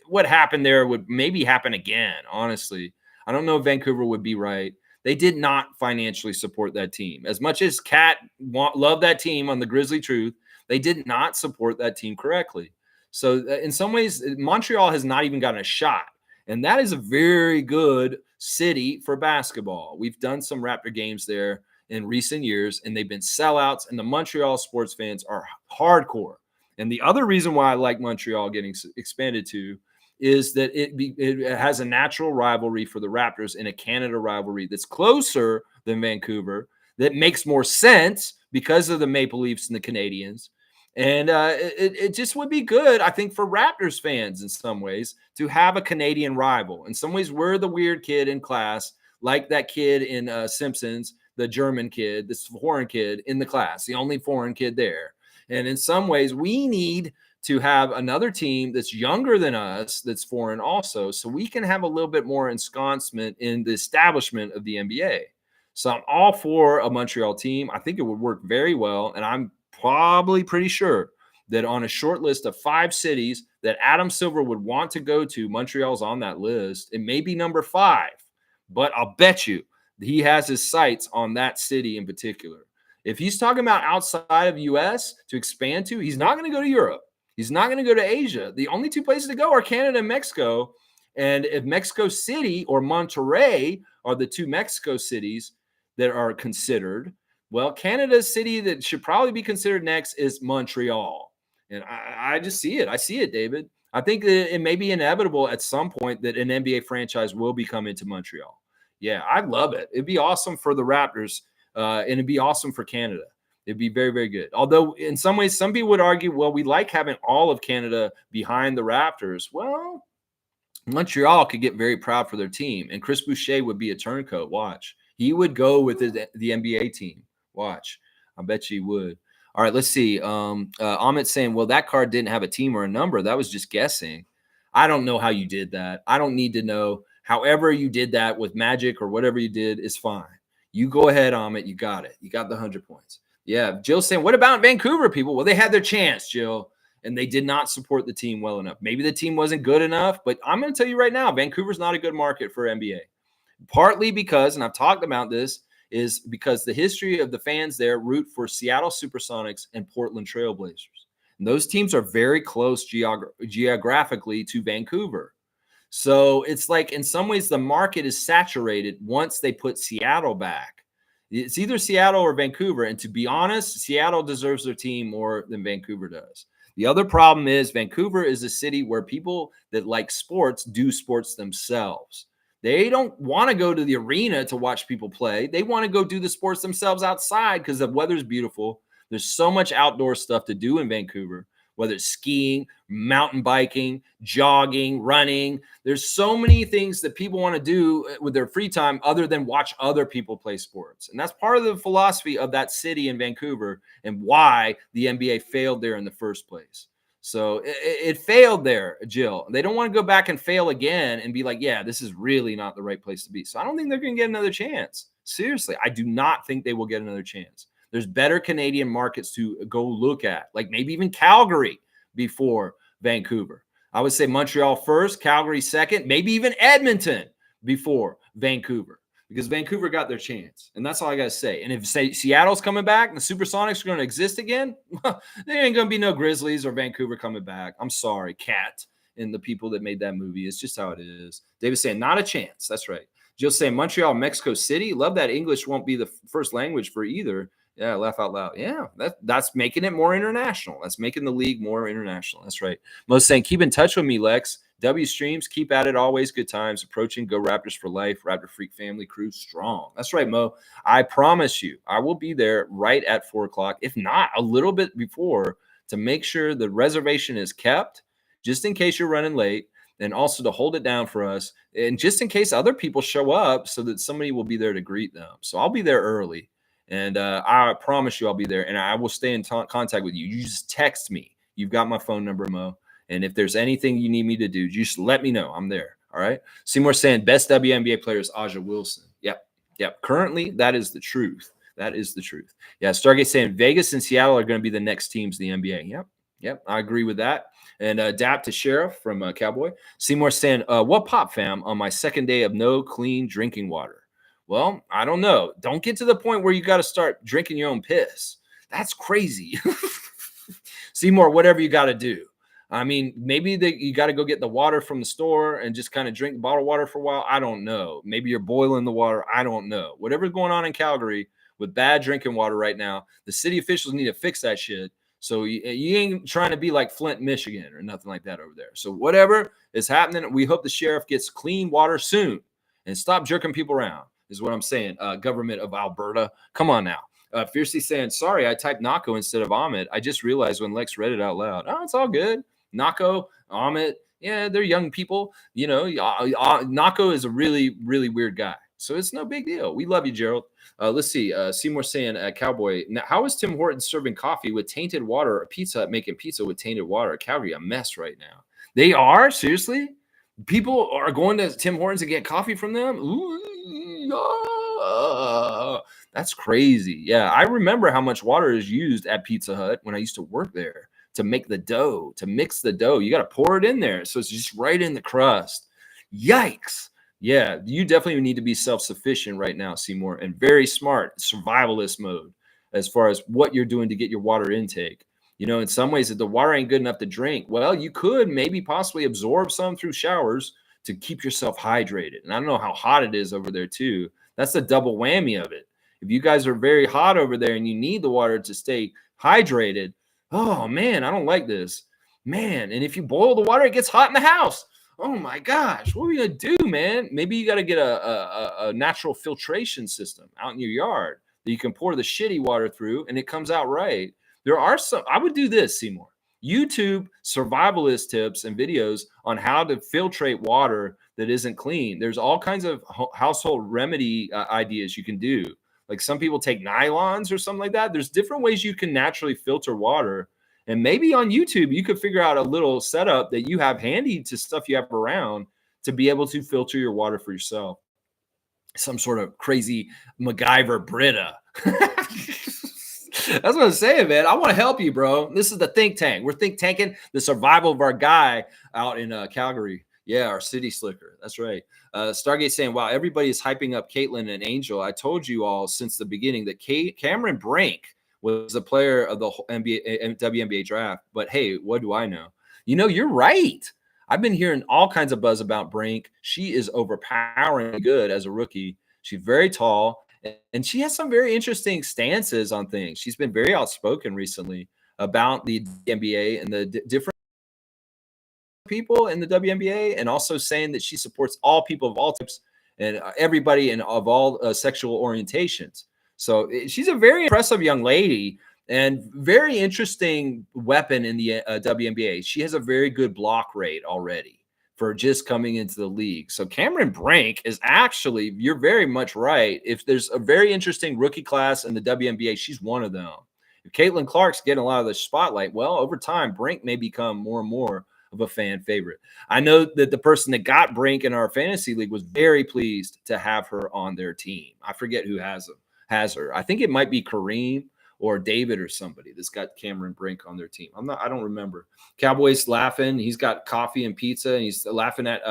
S1: what happened there would maybe happen again, honestly. I don't know if Vancouver would be right. They did not financially support that team. As much as Kat loved that team on the Grizzly Truth, they did not support that team correctly. So in some ways, Montreal has not even gotten a shot. And that is a very good city for basketball. We've done some Raptor games there in recent years, and they've been sellouts, and the Montreal sports fans are hardcore. And the other reason why I like Montreal getting expanded to is that it has a natural rivalry for the Raptors and a Canada rivalry that's closer than Vancouver, that makes more sense because of the Maple Leafs and the Canadians. And it just would be good, I think, for Raptors fans in some ways to have a Canadian rival. In some ways, we're the weird kid in class, like that kid in Simpsons, the German kid, this foreign kid in the class, the only foreign kid there. And in some ways, we need to have another team that's younger than us, that's foreign also, so we can have a little bit more ensconcement in the establishment of the NBA. So I'm all for a Montreal team. I think it would work very well, and I'm probably pretty sure that on a short list of 5 cities that Adam Silver would want to go to, Montreal's on that list. It may be number 5, but I'll bet you he has his sights on that city in particular. If he's talking about outside of U.S. to expand to, he's not going to go to Europe. He's not going to go to Asia. The only 2 places to go are Canada and Mexico. And if Mexico City or Monterrey are the 2 Mexico cities that are considered, well, Canada's city that should probably be considered next is Montreal. And I just see it. I see it, David. I think that it may be inevitable at some point that an NBA franchise will be coming to Montreal. Yeah, I'd love it. It'd be awesome for the Raptors, and it'd be awesome for Canada. It'd be very, very good. Although in some ways, some people would argue, well, we like having all of Canada behind the Raptors. Well, Montreal could get very proud for their team, and Chris Boucher would be a turncoat. Watch. He would go with the NBA team. Watch. I bet you he would. All right, let's see. Amit's saying, well, that card didn't have a team or a number. That was just guessing. I don't know how you did that. I don't need to know. However you did that with Magic or whatever you did is fine. You go ahead, Amit. You got it. You got the 100 points. Yeah, Jill's saying, what about Vancouver people? Well, they had their chance, Jill, and they did not support the team well enough. Maybe the team wasn't good enough, but I'm going to tell you right now, Vancouver's not a good market for NBA. Partly because, and I've talked about this, is because the history of the fans there root for Seattle Supersonics and Portland Trailblazers. And those teams are very close geographically to Vancouver. So it's like in some ways the market is saturated once they put Seattle back. It's either Seattle or Vancouver. And to be honest, Seattle deserves their team more than Vancouver does. The other problem is Vancouver is a city where people that like sports do sports themselves. They don't want to go to the arena to watch people play. They want to go do the sports themselves outside because the weather's beautiful. There's so much outdoor stuff to do in Vancouver, whether it's skiing, mountain biking, jogging, running. There's so many things that people want to do with their free time other than watch other people play sports. And that's part of the philosophy of that city in Vancouver and why the NBA failed there in the first place. So it failed there, Jill. They don't want to go back and fail again and be like, yeah, this is really not the right place to be. So I don't think they're going to get another chance. Seriously, I do not think they will get another chance. There's better Canadian markets to go look at, like maybe even Calgary before Vancouver. I would say Montreal first, Calgary second, maybe even Edmonton before Vancouver, because Vancouver got their chance. And that's all I got to say. And if say Seattle's coming back and the Supersonics are going to exist again, there ain't going to be no Grizzlies or Vancouver coming back. I'm sorry, Cat and the people that made that movie. It's just how it is. David saying, not a chance. That's right. Jill saying, Montreal, Mexico City. Love that English won't be the first language for either. Yeah, laugh out loud. Yeah, that's making it more international. That's making the league more international. That's right. Most saying, keep in touch with me, Lex. W streams, keep at it always. Good times approaching. Go Raptors for life. Raptor Freak family crew strong. That's right, Mo. I promise you, I will be there right at 4 o'clock, if not a little bit before, to make sure the reservation is kept, just in case you're running late, and also to hold it down for us, and just in case other people show up, so that somebody will be there to greet them. So I'll be there early. And I promise you I'll be there, and I will stay in contact with you. You just text me. You've got my phone number, Mo. And if there's anything you need me to do, just let me know. I'm there. All right. Seymour saying best WNBA player is Aja Wilson. Yep. Currently, that is the truth. That is the truth. Yeah. Stargate saying Vegas and Seattle are going to be the next teams in the NBA. Yep. I agree with that. And Dap to Sheriff from Cowboy. Seymour saying, what pop, fam, on my second day of no clean drinking water? Well, I don't know. Don't get to the point where you got to start drinking your own piss. That's crazy. Seymour, whatever you got to do. I mean, maybe you got to go get the water from the store and just kind of drink bottled water for a while. I don't know. Maybe you're boiling the water. I don't know. Whatever's going on in Calgary with bad drinking water right now, the city officials need to fix that shit. So you ain't trying to be like Flint, Michigan or nothing like that over there. So whatever is happening, we hope the sheriff gets clean water soon and stop jerking people around. Is what I'm saying. Government of Alberta. Come on now. Fiercely saying, sorry, I typed Nako instead of Ahmed. I just realized when Lex read it out loud. Oh, it's all good. Nako, Ahmed. Yeah, they're young people. You know, Nako is a really, really weird guy. So it's no big deal. We love you, Gerald. Let's see. Seymour saying, Cowboy, now, how is Tim Hortons serving coffee with tainted water or Pizza Hut making pizza with tainted water? Calgary, a mess right now. They are? Seriously? People are going to Tim Hortons to get coffee from them? Ooh. That's crazy. Yeah, I remember how much water is used at Pizza Hut when I used to work there to make the dough, to mix the dough. You got to pour it in there. So it's just right in the crust. Yikes. Yeah, you definitely need to be self-sufficient right now, Seymour, and very smart, survivalist mode as far as what you're doing to get your water intake. You know, in some ways, if the water ain't good enough to drink, well, you could maybe possibly absorb some through showers to keep yourself hydrated. And I don't know how hot it is over there too. That's the double whammy of it. If you guys are very hot over there and you need the water to stay hydrated, oh man, I don't like this. Man, and if you boil the water, it gets hot in the house. Oh my gosh, what are we gonna do, man? Maybe you got to get a natural filtration system out in your yard that you can pour the shitty water through and it comes out right. There are some, I would do this, Seymour. YouTube survivalist tips and videos on how to filtrate water that isn't clean. There's all kinds of household remedy ideas you can do. Like some people take nylons or something like that. There's different ways you can naturally filter water. And maybe on YouTube, you could figure out a little setup that you have handy to stuff you have around to be able to filter your water for yourself. Some sort of crazy MacGyver Brita. That's what I'm saying, man. I want to help you, bro. This is the think tank. We're think tanking the survival of our guy out in Calgary. Yeah, our city slicker. That's right. Stargate saying, wow, everybody is hyping up Caitlin and Angel. I told you all since the beginning that Cameron Brink was a player of the WNBA draft. But hey, what do I know? You know, you're right. I've been hearing all kinds of buzz about Brink. She is overpoweringly good as a rookie. She's very tall. And she has some very interesting stances on things. She's been very outspoken recently about the NBA and the different people in the WNBA, and also saying that she supports all people of all types and everybody and of all sexual orientations. So she's a very impressive young lady and very interesting weapon in the WNBA. She has a very good block rate already for just coming into the league. So Cameron Brink is actually, you're very much right. If there's a very interesting rookie class in the WNBA, she's one of them. If Caitlin Clark's getting a lot of the spotlight, well, over time, Brink may become more and more of a fan favorite. I know that the person that got Brink in our fantasy league was very pleased to have her on their team. I forget who has her. I think it might be Kareem or David or somebody that's got Cameron Brink on their team. I don't remember. Cowboys laughing. He's got coffee and pizza, and he's laughing at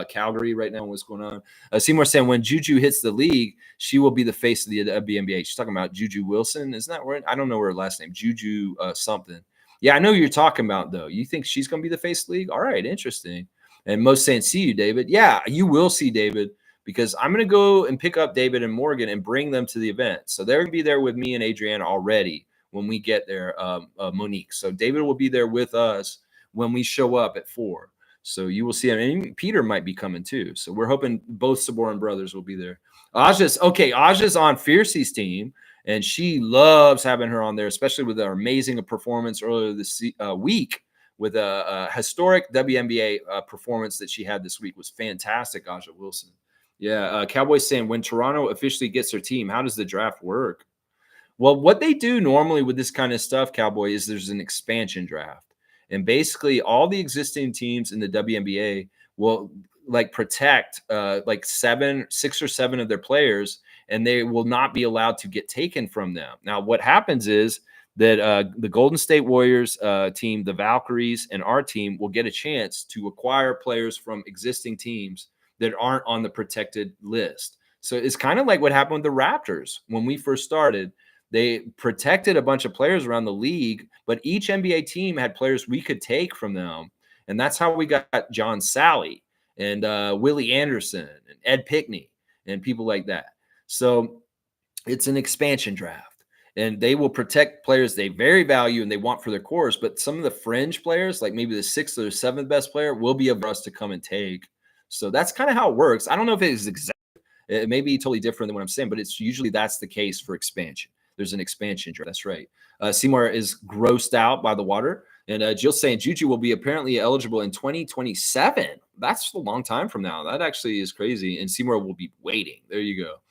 S1: Calgary right now. What's going on? Seymour saying when Juju hits the league, she will be the face of the WNBA. She's talking about Juju Wilson. Isn't that right? I don't know her last name. Juju something. Yeah, I know who you're talking about, though. You think she's going to be the face of the league? All right, interesting. And most saying, see you, David. Yeah, you will see David, because I'm going to go and pick up David and Morgan and bring them to the event. So they're going to be there with me and Adriana already when we get there, Monique. So David will be there with us when we show up at 4. So you will see him. And Peter might be coming too. So we're hoping both Saboran brothers will be there. Aja's on Fiercey's team, and she loves having her on there, especially with our amazing performance earlier this week. With a historic WNBA performance that she had this week was fantastic, Aja Wilson. Yeah, Cowboys saying, when Toronto officially gets their team, how does the draft work? Well, what they do normally with this kind of stuff, Cowboy, is there's an expansion draft. And basically all the existing teams in the WNBA will protect 6 or 7 of their players, and they will not be allowed to get taken from them. Now, what happens is that the Golden State Warriors team, the Valkyries, and our team will get a chance to acquire players from existing teams that aren't on the protected list. So it's kind of like what happened with the Raptors when we first started. They protected a bunch of players around the league, but each NBA team had players we could take from them. And that's how we got John Sally and Willie Anderson and Ed Pickney and people like that. So it's an expansion draft. And they will protect players they very value and they want for their cores. But some of the fringe players, like maybe the 6th or 7th best player, will be able for us to come and take. So that's kind of how it works. I don't know if it is exact. It may be totally different than what I'm saying, but it's usually that's the case for expansion. There's an expansion draft. That's right. Seymour is grossed out by the water. And Jill's saying Juju will be apparently eligible in 2027. That's a long time from now. That actually is crazy. And Seymour will be waiting. There you go.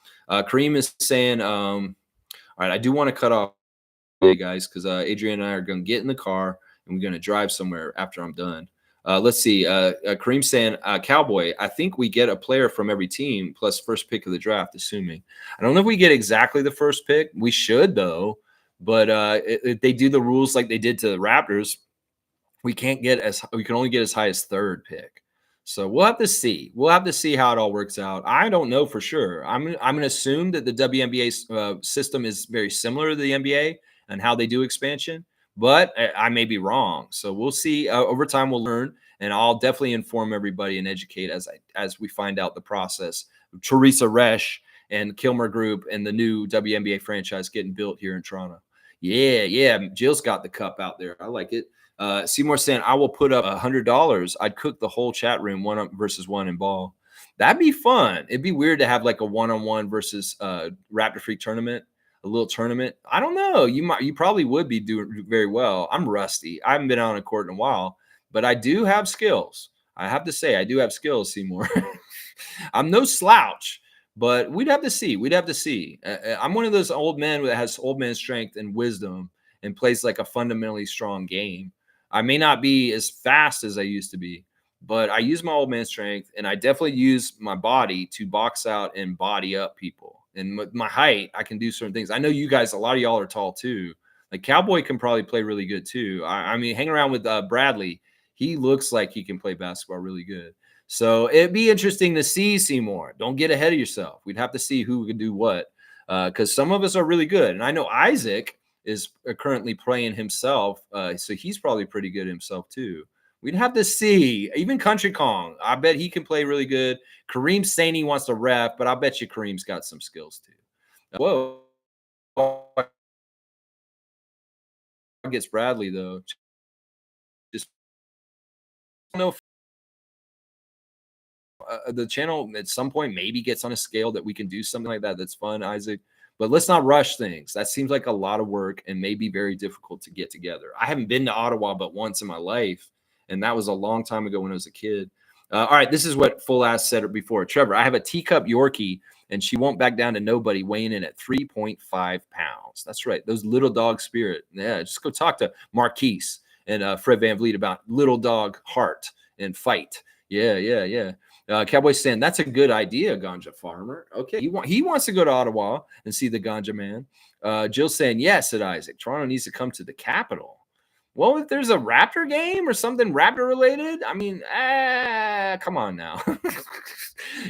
S1: Kareem is saying, all right, I do want to cut off today, guys, because Adrian and I are going to get in the car and we're going to drive somewhere after I'm done. Let's see. Kareem saying, Cowboy, I think we get a player from every team plus first pick of the draft, assuming. I don't know if we get exactly the first pick. We should, though. But if they do the rules like they did to the Raptors, we can only get as high as 3rd pick. So we'll have to see. We'll have to see how it all works out. I don't know for sure. I'm going to assume that the WNBA system is very similar to the NBA and how they do expansion, but I may be wrong. So we'll see. Over time, we'll learn, and I'll definitely inform everybody and educate as we find out the process. Teresa Resch and Kilmer Group and the new WNBA franchise getting built here in Toronto. Yeah. Jill's got the cup out there. I like it. Seymour saying, I will put up $100. I'd cook the whole chat room 1-versus-1 in ball. That'd be fun. It'd be weird to have like a 1-on-1 versus Raptor Freak tournament, a little tournament. I don't know. You probably would be doing very well. I'm rusty. I haven't been on a court in a while, but I do have skills. I have to say, I do have skills, Seymour. I'm no slouch, but we'd have to see. I'm one of those old men that has old man strength and wisdom and plays like a fundamentally strong game. I may not be as fast as I used to be, but I use my old man strength, and I definitely use my body to box out and body up people. And with my height, I can do certain things. I know you guys, a lot of y'all are tall too. Like Cowboy can probably play really good too. I mean, hanging around with Bradley, he looks like he can play basketball really good. So it'd be interesting to see Seymour. Don't get ahead of yourself. We'd have to see who can do what, because some of us are really good. And I know Isaac is currently playing himself, so he's probably pretty good himself too. We'd have to see. Even Country Kong, I bet he can play really good. Kareem's saying he wants to ref, but I bet you Kareem's got some skills too. Whoa. Gets Bradley, though. Just don't know if the channel at some point maybe gets on a scale that we can do something like that. That's fun, Isaac. But let's not rush things. That seems like a lot of work and may be very difficult to get together. I haven't been to Ottawa but once in my life, and that was a long time ago when I was a kid. All right, this is what Full Ass said before. Trevor, I have a teacup Yorkie, and she won't back down to nobody, weighing in at 3.5 pounds. That's right, those little dog spirit. Yeah, just go talk to Marquise and Fred Van Vliet about little dog heart and fight. Yeah. Cowboy saying that's a good idea, Ganja Farmer. Okay, he wants to go to Ottawa and see the Ganja Man. Jill saying yes, said Isaac. Toronto needs to come to the capital. Well, if there's a Raptor game or something Raptor related, I mean, come on now.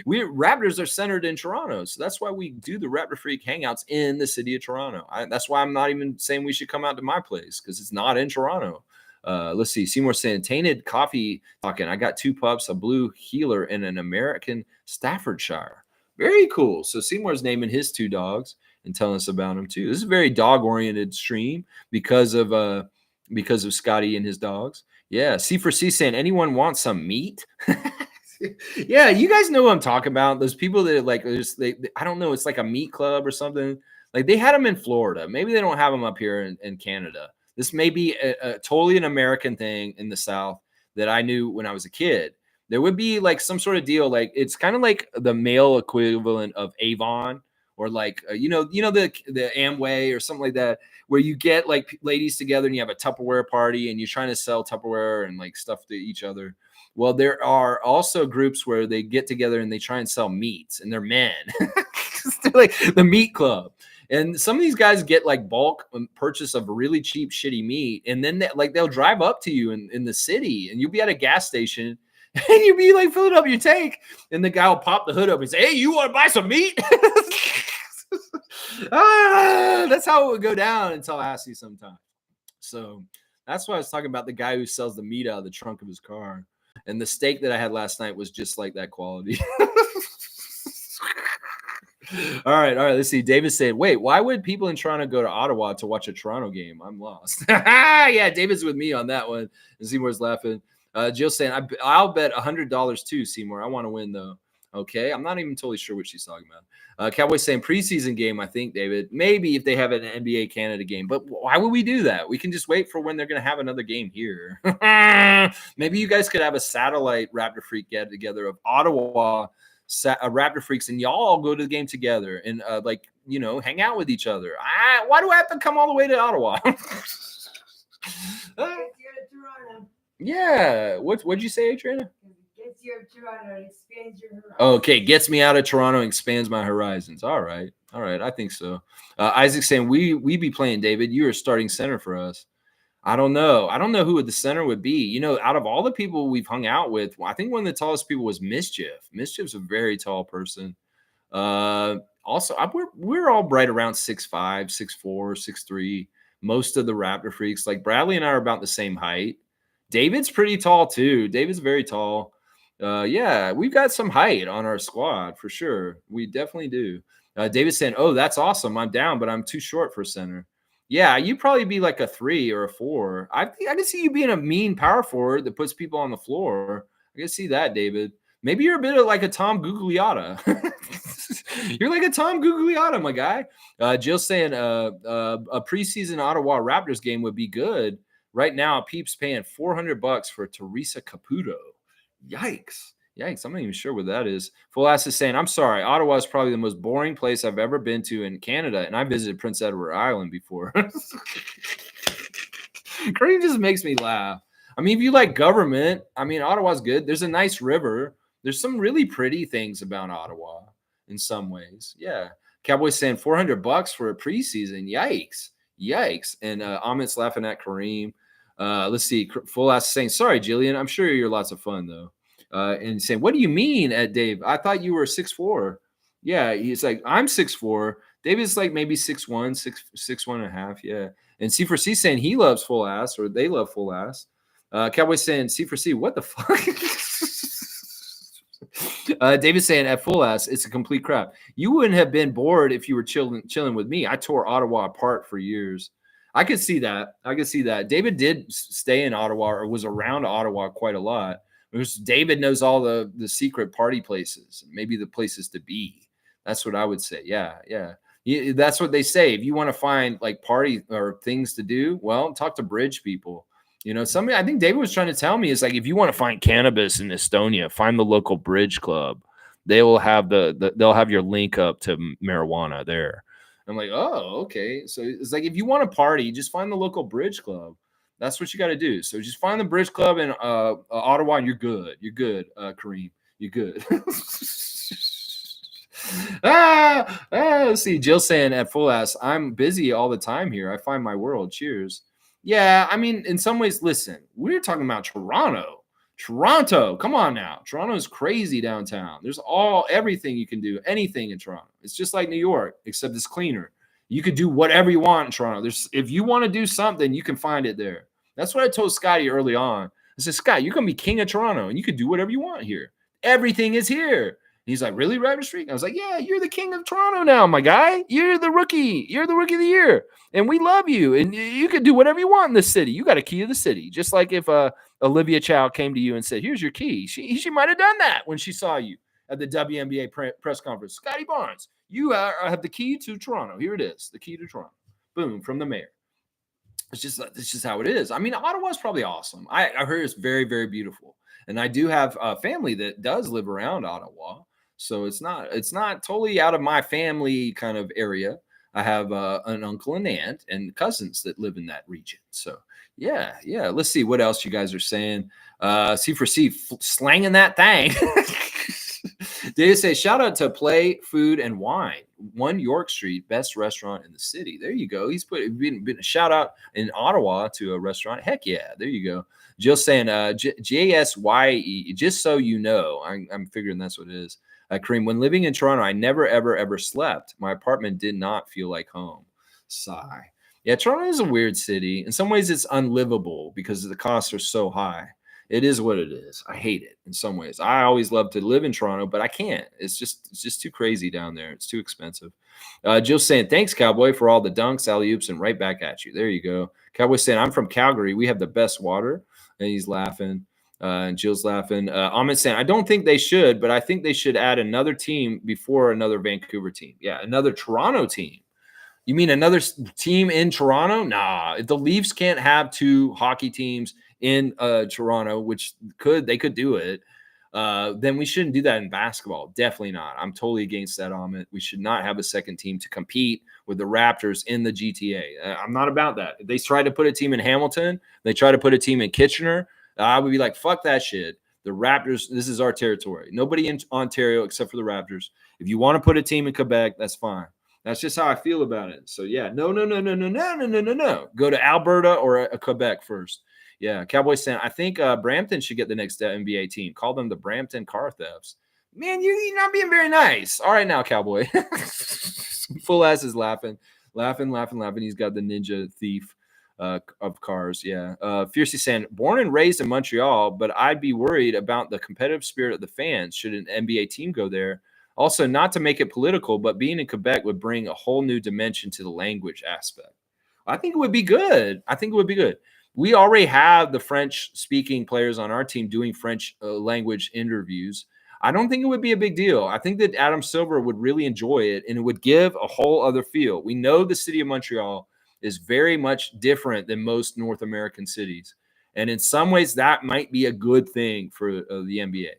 S1: Raptors are centered in Toronto, so that's why we do the Raptor Freak Hangouts in the city of Toronto. That's why I'm not even saying we should come out to my place because it's not in Toronto. Let's see. Seymour saying tainted coffee talking. I got 2 pups, a blue heeler, and an American Staffordshire. Very cool. So Seymour's naming his 2 dogs and telling us about them too. This is a very dog-oriented stream because of Scotty and his dogs. Yeah. C4C saying anyone want some meat? Yeah, you guys know what I'm talking about. Those people that like I don't know, it's like a meat club or something. Like they had them in Florida. Maybe they don't have them up here in Canada. This may be a totally an American thing in the South that I knew when I was a kid. There would be like some sort of deal, like it's kind of like the male equivalent of Avon or like the Amway or something like that, where you get like ladies together and you have a Tupperware party and you're trying to sell Tupperware and like stuff to each other. Well, there are also groups where they get together and they try and sell meats, and they're men. They're like the meat club. And some of these guys get like bulk purchase of really cheap, shitty meat. And then they'll drive up to you in the city and you'll be at a gas station and you'll be like filling up your tank. And the guy will pop the hood up and say, hey, you want to buy some meat? That's how it would go down in Tallahassee sometimes. So that's why I was talking about the guy who sells the meat out of the trunk of his car. And the steak that I had last night was just like that quality. All right. Let's see. David said, wait, why would people in Toronto go to Ottawa to watch a Toronto game? I'm lost. Yeah, David's with me on that one. And Seymour's laughing. Jill saying, I'll bet $100 too, Seymour. I want to win, though. Okay. I'm not even totally sure what she's talking about. Cowboy saying preseason game, I think, David. Maybe if they have an NBA Canada game. But why would we do that? We can just wait for when they're going to have another game here. Maybe you guys could have a satellite Raptor Freak get together of Ottawa Raptor Freaks, and y'all all go to the game together and hang out with each other. Why do I have to come all the way to Ottawa? Yeah. What'd you say, Adriana?
S2: Gets you out of Toronto and expands your horizons.
S1: Okay, gets me out of Toronto and expands my horizons. All right. I think so. Isaac saying we be playing, David. You are starting center for us. I don't know who the center would be. Out of all the people we've hung out with, I think one of the tallest people was Mischief. Mischief's a very tall person. Also, we're all right around 6'5", 6'4", 6'3". Most of the Raptor Freaks, like Bradley and I, are about the same height. David's pretty tall too. David's very tall. Yeah, we've got some height on our squad for sure. We definitely do. David's saying, "Oh, that's awesome. I'm down, but I'm too short for center." Yeah, you'd probably be like a 3 or a 4. I can see you being a mean power forward that puts people on the floor. I can see that, David. Maybe you're a bit of like a Tom Gugliotta. You're like a Tom Gugliotta, my guy. Jill's saying a preseason Ottawa Raptors game would be good. Right now, Peep's paying $400 for Teresa Caputo. Yikes. I'm not even sure what that is. Full Ass is saying, I'm sorry. Ottawa is probably the most boring place I've ever been to in Canada, and I visited Prince Edward Island before. Kareem just makes me laugh. I mean, if you like government, Ottawa's good. There's a nice river. There's some really pretty things about Ottawa in some ways. Yeah. Cowboy's saying $400 for a preseason. Yikes. And Amit's laughing at Kareem. Let's see. Full Ass is saying, sorry, Jillian. I'm sure you're lots of fun, though. And saying, what do you mean, Dave? I thought you were 6'4". Yeah, he's like, I'm 6'4". David's like maybe 6'1", 6'1 and a half. Yeah. And C4C saying he loves Full Ass, or they love Full Ass. Cowboy saying C4C, what the fuck? David saying at Full Ass, it's a complete crap. You wouldn't have been bored if you were chilling with me. I tore Ottawa apart for years. I could see that. David did stay in Ottawa or was around Ottawa quite a lot. Because David knows all the secret party places, maybe the places to be. That's what I would say. Yeah. That's what they say. If you want to find like party or things to do, well, talk to bridge people. Somebody I think David was trying to tell me is like, if you want to find cannabis in Estonia, find the local bridge club. They will have they'll have your link up to marijuana there. I'm like, oh, okay. So it's like, if you want to party, just find the local bridge club. That's what you got to do. So just find the bridge club in Ottawa, and you're good. Kareem. You good. Let's see. Jill saying at full ass, I'm busy all the time here. I find my world. Cheers. Yeah, I mean, in some ways, listen, we're talking about Toronto. Toronto, come on now. Toronto's crazy downtown. There's everything you can do, anything in Toronto. It's just like New York, except it's cleaner. You could do whatever you want in Toronto. If you want to do something, you can find it there. That's what I told Scotty early on. I said, Scott, you're gonna be king of Toronto, and you can do whatever you want here. Everything is here. He's like, really, Raptor Street? I was like, yeah, you're the king of Toronto now, my guy. You're the rookie. You're the rookie of the year. And we love you. And you can do whatever you want in the city. You got a key to the city. Just like if Olivia Chow came to you and said, here's your key. She might have done that when she saw you at the WNBA press conference. Scotty Barnes, you have the key to Toronto. Here it is, the key to Toronto. Boom, from the mayor. It's just how it is. I mean, Ottawa's probably awesome. I heard it's very, very beautiful. And I do have a family that does live around Ottawa. So it's not totally out of my family kind of area. I have an uncle and aunt and cousins that live in that region. So yeah. Let's see what else you guys are saying. C4C slanging that thing. They say shout out to Play Food and Wine, 1 York Street, best restaurant in the city. There you go. He's been a shout out in Ottawa to a restaurant. Heck yeah, there you go. Jill saying JSYE, just so you know. I'm figuring that's what it is. Kareem, when living in Toronto, I never, ever slept. My apartment did not feel like home. Sigh. Yeah, Toronto is a weird city. In some ways, it's unlivable because the costs are so high. It is what it is. I hate it in some ways. I always love to live in Toronto, but I can't. It's just too crazy down there. It's too expensive. Jill's saying, thanks, Cowboy, for all the dunks, alley-oops, and right back at you. There you go. Cowboy's saying, I'm from Calgary. We have the best water. And he's laughing. And Jill's laughing. Ahmed's saying, I don't think they should, but I think they should add another team before another Vancouver team. Yeah, another Toronto team. You mean another team in Toronto? Nah, if the Leafs can't have 2 hockey teams in Toronto, which they could do it, then we shouldn't do that in basketball. Definitely not. I'm totally against that, Ahmed. We should not have a second team to compete with the Raptors in the GTA. I'm not about that. If they try to put a team in Hamilton, they try to put a team in Kitchener, I would be like, fuck that shit. The Raptors, this is our territory. Nobody in Ontario except for the Raptors. If you want to put a team in Quebec, that's fine. That's just how I feel about it. So, yeah, no. Go to Alberta or Quebec first. Yeah, Cowboys saying, I think Brampton should get the next NBA team. Call them the Brampton Car Thefts. Man, you're not being very nice. All right now, Cowboy. Full ass is laughing. He's got the ninja thief of cars. Yeah. Fiercely saying, born and raised in Montreal, but I'd be worried about the competitive spirit of the fans should an NBA team go there. Also, not to make it political, but being in Quebec would bring a whole new dimension to the language aspect. I think it would be good. We already have the French-speaking players on our team doing French language interviews. I don't think it would be a big deal. I think that Adam Silver would really enjoy it, and it would give a whole other feel. We know the city of Montreal is very much different than most North American cities. And in some ways, that might be a good thing for the NBA.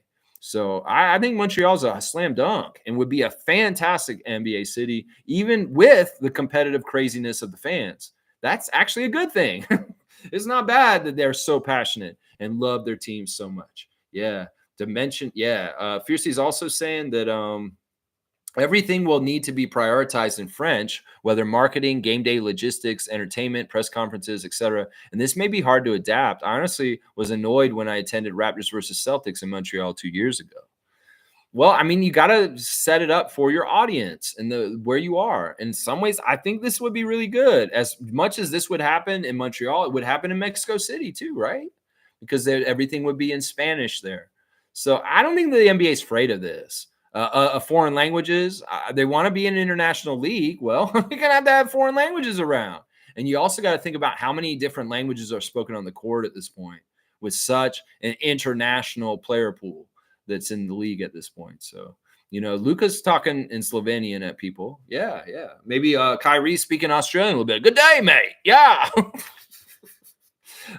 S1: So I think Montreal's a slam dunk and would be a fantastic NBA city, even with the competitive craziness of the fans. That's actually a good thing. It's not bad that they're so passionate and love their team so much. Yeah. Dimension. Yeah. Fiercey's also saying that everything will need to be prioritized in French, whether marketing, game day logistics, entertainment, press conferences, etc. And this may be hard to adapt. I honestly was annoyed when I attended Raptors versus Celtics in Montreal 2 years ago. Well, I mean, you got to set it up for your audience and where you are. In some ways, I think this would be really good. As much as this would happen in Montreal, it would happen in Mexico City too, right? Because everything would be in Spanish there. So I don't think the NBA is afraid of this. Foreign languages, they want to be an international league. Well, you're going to have foreign languages around. And you also got to think about how many different languages are spoken on the court at this point with such an international player pool that's in the league at this point. So, Luka's talking in Slovenian at people. Yeah. Maybe Kyrie speaking Australian a little bit. Good day, mate. Yeah.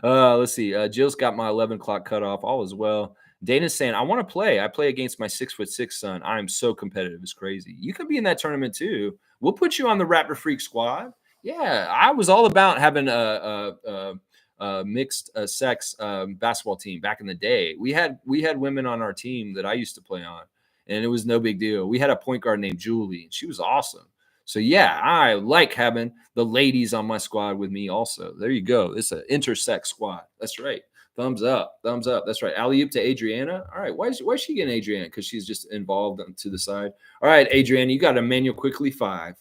S1: Let's see. Jill's got my 11 o'clock cutoff. All is well. Dana's saying, I want to play. I play against my 6'6" son. I am so competitive. It's crazy. You could be in that tournament too. We'll put you on the Raptor Freak squad. Yeah, I was all about having mixed sex basketball team back in the day. We had women on our team that I used to play on, and it was no big deal. We had a point guard named Julie, and she was awesome. So yeah, I like having the ladies on my squad with me also. There you go. It's an intersex squad. That's right. Thumbs up. Thumbs up. That's right. Alley oop to Adriana. All right. Why is she getting Adriana? Because she's just involved to the side. All right, Adriana, you got a manual quickly 5.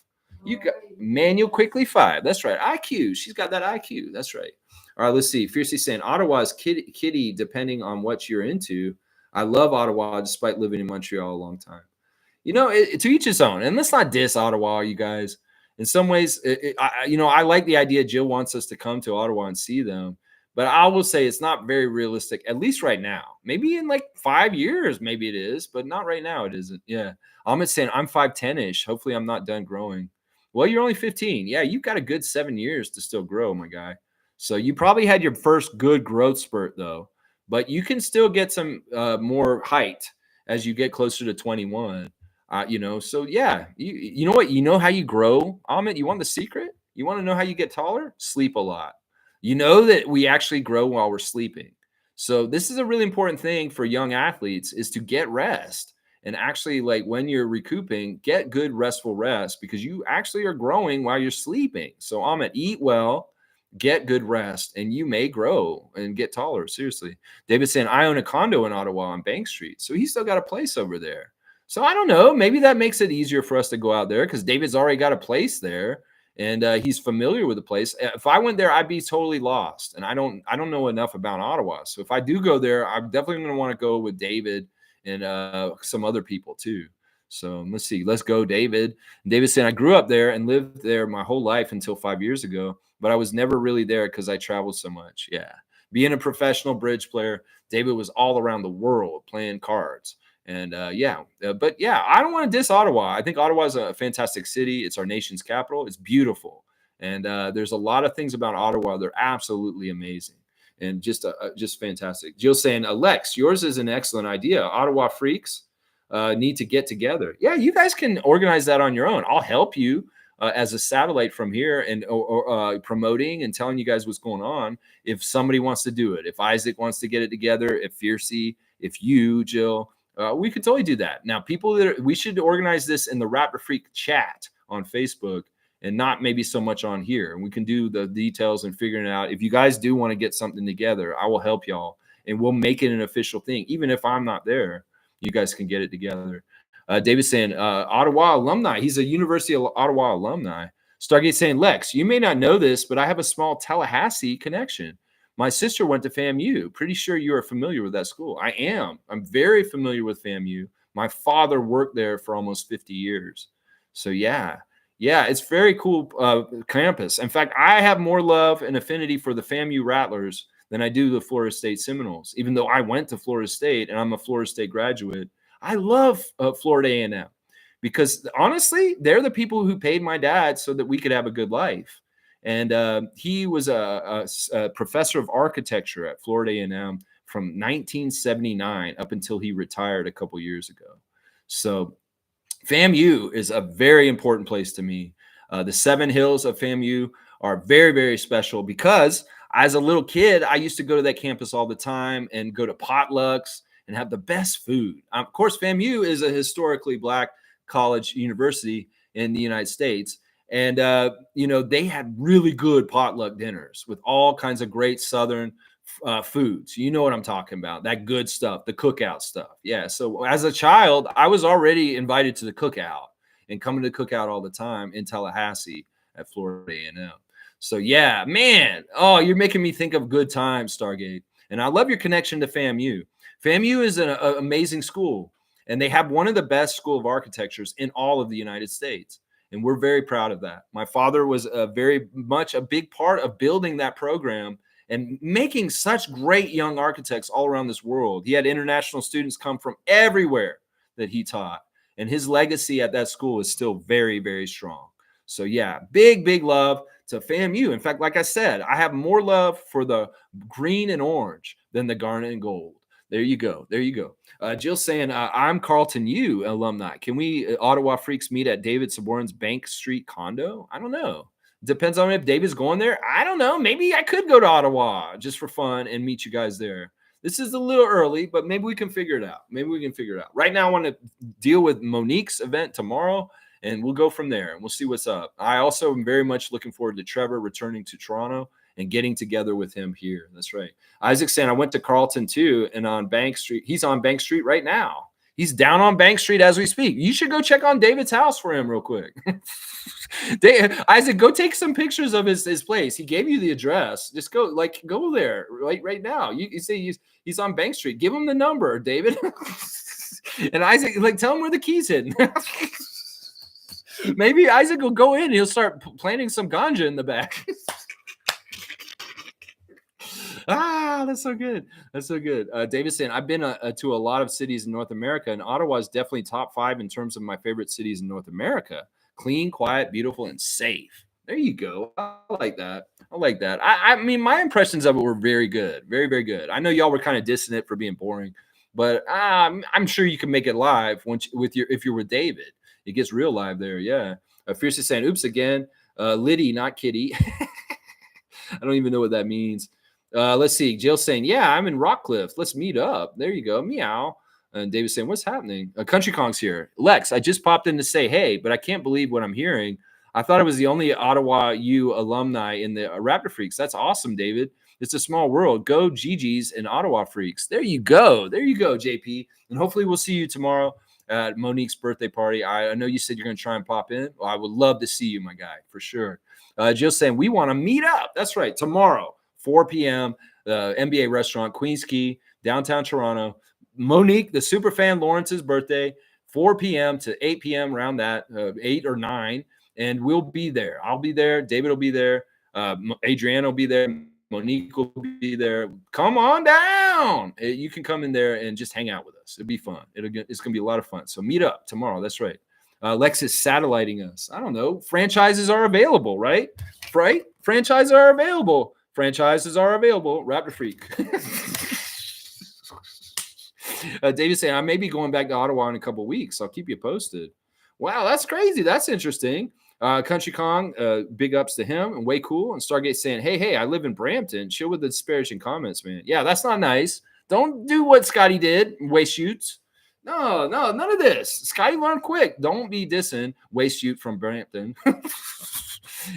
S1: You got manual quickly 5. That's right. IQ. She's got that IQ. That's right. All right, let's see. Fiercely saying Ottawa's kitty, depending on what you're into. I love Ottawa despite living in Montreal a long time. You know, to each his own. And let's not diss Ottawa, you guys. In some ways, I like the idea Jill wants us to come to Ottawa and see them. But I will say it's not very realistic, at least right now. Maybe in like 5 years, maybe it is, but not right now. It isn't. Yeah. I'm saying I'm 5'10-ish. Hopefully I'm not done growing. Well, you're only 15. Yeah, you've got a good 7 years to still grow, my guy. So you probably had your first good growth spurt, though. But you can still get some more height as you get closer to 21. So yeah, you know what? You know how you grow, Amit? You want the secret? You want to know how you get taller? Sleep a lot. You know that we actually grow while we're sleeping. So this is a really important thing for young athletes is to get rest. And actually, like when you're recouping, get good restful rest because you actually are growing while you're sleeping. So Amit, eat well, get good rest, and you may grow and get taller. Seriously. David's saying, I own a condo in Ottawa on Bank Street. So he's still got a place over there. So I don't know. Maybe that makes it easier for us to go out there because David's already got a place there. And he's familiar with the place. If I went there, I'd be totally lost. And I don't know enough about Ottawa. So if I do go there, I'm definitely going to want to go with David and some other people too. So let's see. Let's go, David. And David said, I grew up there and lived there my whole life until 5 years ago, but I was never really there because I traveled so much. Yeah. Being a professional bridge player, David was all around the world playing cards. And but yeah, I don't want to diss Ottawa. I think Ottawa is a fantastic city. It's our nation's capital. It's beautiful. And there's a lot of things about Ottawa. They're absolutely amazing and just fantastic. Jill's saying, Alex, yours is an excellent idea. Ottawa freaks need to get together. Yeah, you guys can organize that on your own. I'll help you as a satellite from here and promoting and telling you guys what's going on. If somebody wants to do it, if Isaac wants to get it together, if Fiercey, if you, Jill, we could totally do that. Now, we should organize this in the Raptor Freak chat on Facebook and not maybe so much on here. And we can do the details and figuring it out. If you guys do want to get something together, I will help y'all and we'll make it an official thing. Even if I'm not there, you guys can get it together. David's saying, Ottawa alumni. He's a University of Ottawa alumni. Stargate saying, Lex, you may not know this, but I have a small Tallahassee connection. My sister went to FAMU. Pretty sure you are familiar with that school. I am. I'm very familiar with FAMU. My father worked there for almost 50 years. So yeah, it's very cool campus. In fact, I have more love and affinity for the FAMU Rattlers than I do the Florida State Seminoles. Even though I went to Florida State and I'm a Florida State graduate, I love Florida A&M because honestly, they're the people who paid my dad so that we could have a good life. And he was a professor of architecture at Florida A&M from 1979 up until he retired a couple years ago. So FAMU is a very important place to me. The 7 hills of FAMU are very, very special because as a little kid, I used to go to that campus all the time and go to potlucks and have the best food. Of course, FAMU is a historically Black college university in the United States. And, they had really good potluck dinners with all kinds of great Southern foods. You know what I'm talking about, that good stuff, the cookout stuff. Yeah. So as a child, I was already invited to the cookout and coming to the cookout all the time in Tallahassee at Florida A&M. So, yeah, man. Oh, you're making me think of good times, Stargate. And I love your connection to FAMU. FAMU is an amazing school, and they have one of the best school of architectures in all of the United States. And we're very proud of that. My father was very much a big part of building that program and making such great young architects all around this world. He had international students come from everywhere that he taught. And his legacy at that school is still very, very strong. So yeah, big, big love to FAMU. In fact, like I said, I have more love for the green and orange than the garnet and gold. There you go. There you go. Jill's saying, I'm Carlton U alumni. Can we Ottawa freaks meet at David Saborn's Bank Street condo? I don't know. Depends on if David's going there. I don't know. Maybe I could go to Ottawa just for fun and meet you guys there. This is a little early, but maybe we can figure it out. Maybe we can figure it out. Right now, I want to deal with Monique's event tomorrow, and we'll go from there, and we'll see what's up. I also am very much looking forward to Trevor returning to Toronto and getting together with him here. That's right. Isaac saying, I went to Carlton too, and on Bank Street. He's on Bank Street right now. He's down on Bank Street as we speak. You should go check on David's house for him real quick. Isaac, go take some pictures of his place. He gave you the address. Just go there right now. You say he's on Bank Street. Give him the number, David. And Isaac, tell him where the key's hidden. Maybe Isaac will go in and he'll start planting some ganja in the back. That's so good. That's so good. David saying, I've been to a lot of cities in North America, and Ottawa is definitely top 5 in terms of my favorite cities in North America. Clean, quiet, beautiful, and safe. There you go. I like that. I mean, my impressions of it were very good. Very, very good. I know y'all were kind of dissing it for being boring, but I'm sure you can make it live if you're with David. It gets real live there. Yeah. Fiercely saying, oops again. Liddy, not Kitty. I don't even know what that means. Let's see. Jill's saying, yeah, I'm in Rockcliffe. Let's meet up. There you go. Meow. And David's saying, what's happening? Country Kong's here. Lex, I just popped in to say, hey, but I can't believe what I'm hearing. I thought it was the only Ottawa U alumni in the Raptor Freaks. That's awesome, David. It's a small world. Go GGs and Ottawa Freaks. There you go. There you go, JP. And hopefully we'll see you tomorrow at Monique's birthday party. I know you said you're going to try and pop in. Well, I would love to see you, my guy, for sure. Jill's saying, we want to meet up. That's right. Tomorrow, 4 p.m., NBA restaurant, Queens Quay, downtown Toronto. Monique, the super fan, Lawrence's birthday, 4 p.m. to 8 p.m. around that, 8 or 9. And we'll be there. I'll be there. David will be there. Adriana will be there. Monique will be there. Come on down. You can come in there and just hang out with us. It'll be fun. It's going to be a lot of fun. So meet up tomorrow. That's right. Lex is satelliting us. I don't know. Franchises are available, right? Right? Franchises are available. Raptor Freak. David saying, I may be going back to Ottawa in a couple of weeks. I'll keep you posted. Wow, that's crazy. That's interesting. Country Kong, big ups to him and way cool. And Stargate saying, hey, I live in Brampton. Chill with the disparaging comments, man. Yeah, that's not nice. Don't do what Scotty did, waste shoots. No, none of this. Scotty learned quick. Don't be dissing waste shoot from Brampton.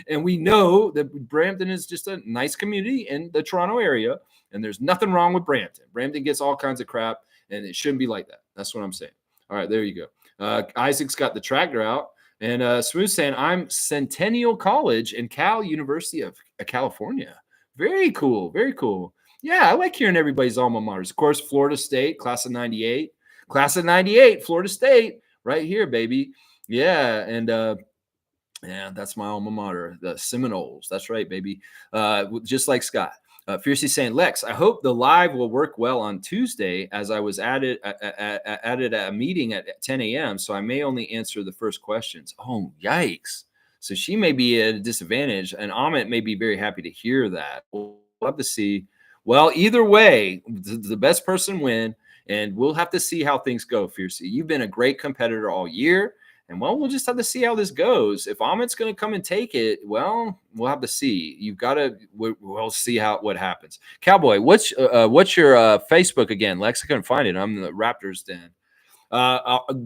S1: And we know that Brampton is just a nice community in the Toronto area, and there's nothing wrong with Brampton. Brampton gets all kinds of crap, and it shouldn't be like that. That's what I'm saying. All right, there you go. Isaac's got the tractor out, and Smooth saying, I'm Centennial College and Cal University of California. Very cool, very cool. Yeah, I like hearing everybody's alma maters. Of course, Florida State, class of 98. Class of 98, Florida State, right here, baby. Yeah, and yeah, that's my alma mater, the Seminoles. That's right, baby. Just like Scott. Fiercely saying, Lex, I hope the live will work well on Tuesday, as I was added at a meeting at 10 a.m., so I may only answer the first questions. Oh, yikes. So she may be at a disadvantage, and Amit may be very happy to hear that. We'll have to see. Well, either way, the best person win, and we'll have to see how things go, Fiercely. You've been a great competitor all year. And, well, we'll just have to see how this goes. If Amit's going to come and take it, well, we'll have to see. You've got to – we'll see what happens. Cowboy, what's your Facebook again? Lex, I couldn't find it. I'm in the Raptors den.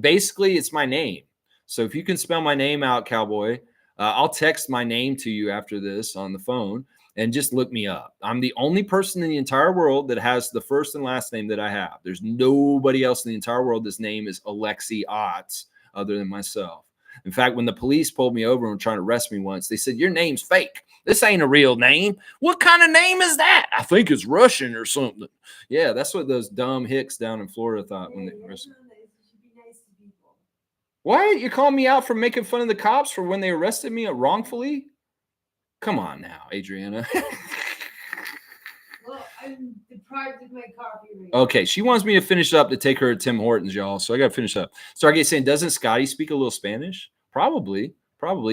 S1: Basically, it's my name. So if you can spell my name out, Cowboy, I'll text my name to you after this on the phone, and just look me up. I'm the only person in the entire world that has the first and last name that I have. There's nobody else in the entire world. This name is Alexi Otts, other than myself. In fact, when the police pulled me over and were trying to arrest me once, they said, your name's fake. This ain't a real name. What kind of name is that? I think it's Russian or something. Yeah, that's what those dumb hicks down in Florida thought when they arrested me. Why? You calling me out for making fun of the cops for when they arrested me wrongfully? Come on now, Adriana.
S2: Well, I'm deprived of my coffee.
S1: Okay, she wants me to finish up to take her to Tim Hortons, y'all. So I got to finish up. Stargate saying, doesn't Scotty speak a little Spanish? Probably.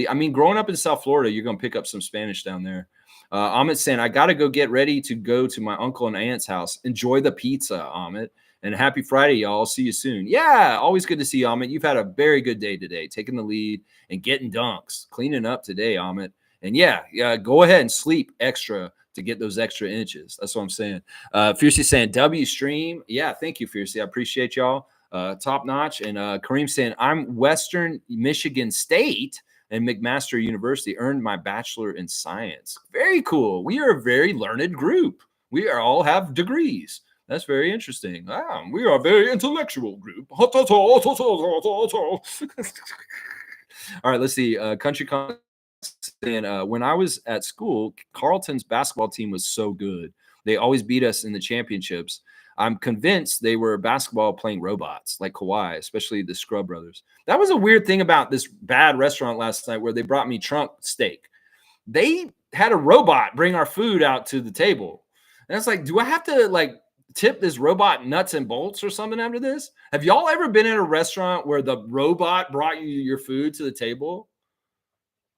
S1: I mean, growing up in South Florida, you're going to pick up some Spanish down there. Amit saying, I got to go get ready to go to my uncle and aunt's house. Enjoy the pizza, Amit. And happy Friday, y'all. See you soon. Yeah, always good to see you, Amit. You've had a very good day today, taking the lead and getting dunks, cleaning up today, Amit. And yeah, go ahead and sleep extra to get those extra inches. That's what I'm saying. Fiercey saying W stream. Yeah, thank you, Fiercey. I appreciate y'all. Top notch. And Kareem saying, I'm Western Michigan State and McMaster University, earned my bachelor in science. Very cool. We are a very learned group. We are all have degrees. That's very interesting. Wow, we are a very intellectual group. All right, let's see. Country Con saying, when I was at school, Carleton's basketball team was so good. They always beat us in the championships. I'm convinced they were basketball playing robots like Kawhi, especially the Scrub Brothers. That was a weird thing about this bad restaurant last night where they brought me trunk steak. They had a robot bring our food out to the table. And it's like, do I have to like tip this robot nuts and bolts or something after this? Have y'all ever been in a restaurant where the robot brought you your food to the table?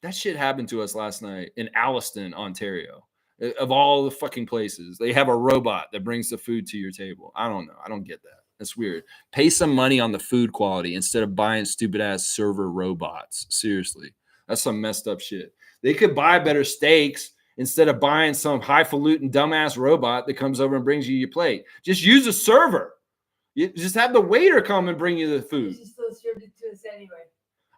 S1: That shit happened to us last night in Alliston, Ontario. Of all the fucking places, they have a robot that brings the food to your table. I don't know. I don't get that. That's weird. Pay some money on the food quality instead of buying stupid ass server robots. Seriously. That's some messed up shit. They could buy better steaks instead of buying some highfalutin dumbass robot that comes over and brings you your plate. Just use a server. You just have the waiter come and bring you the food.
S2: She still served it to us anyway.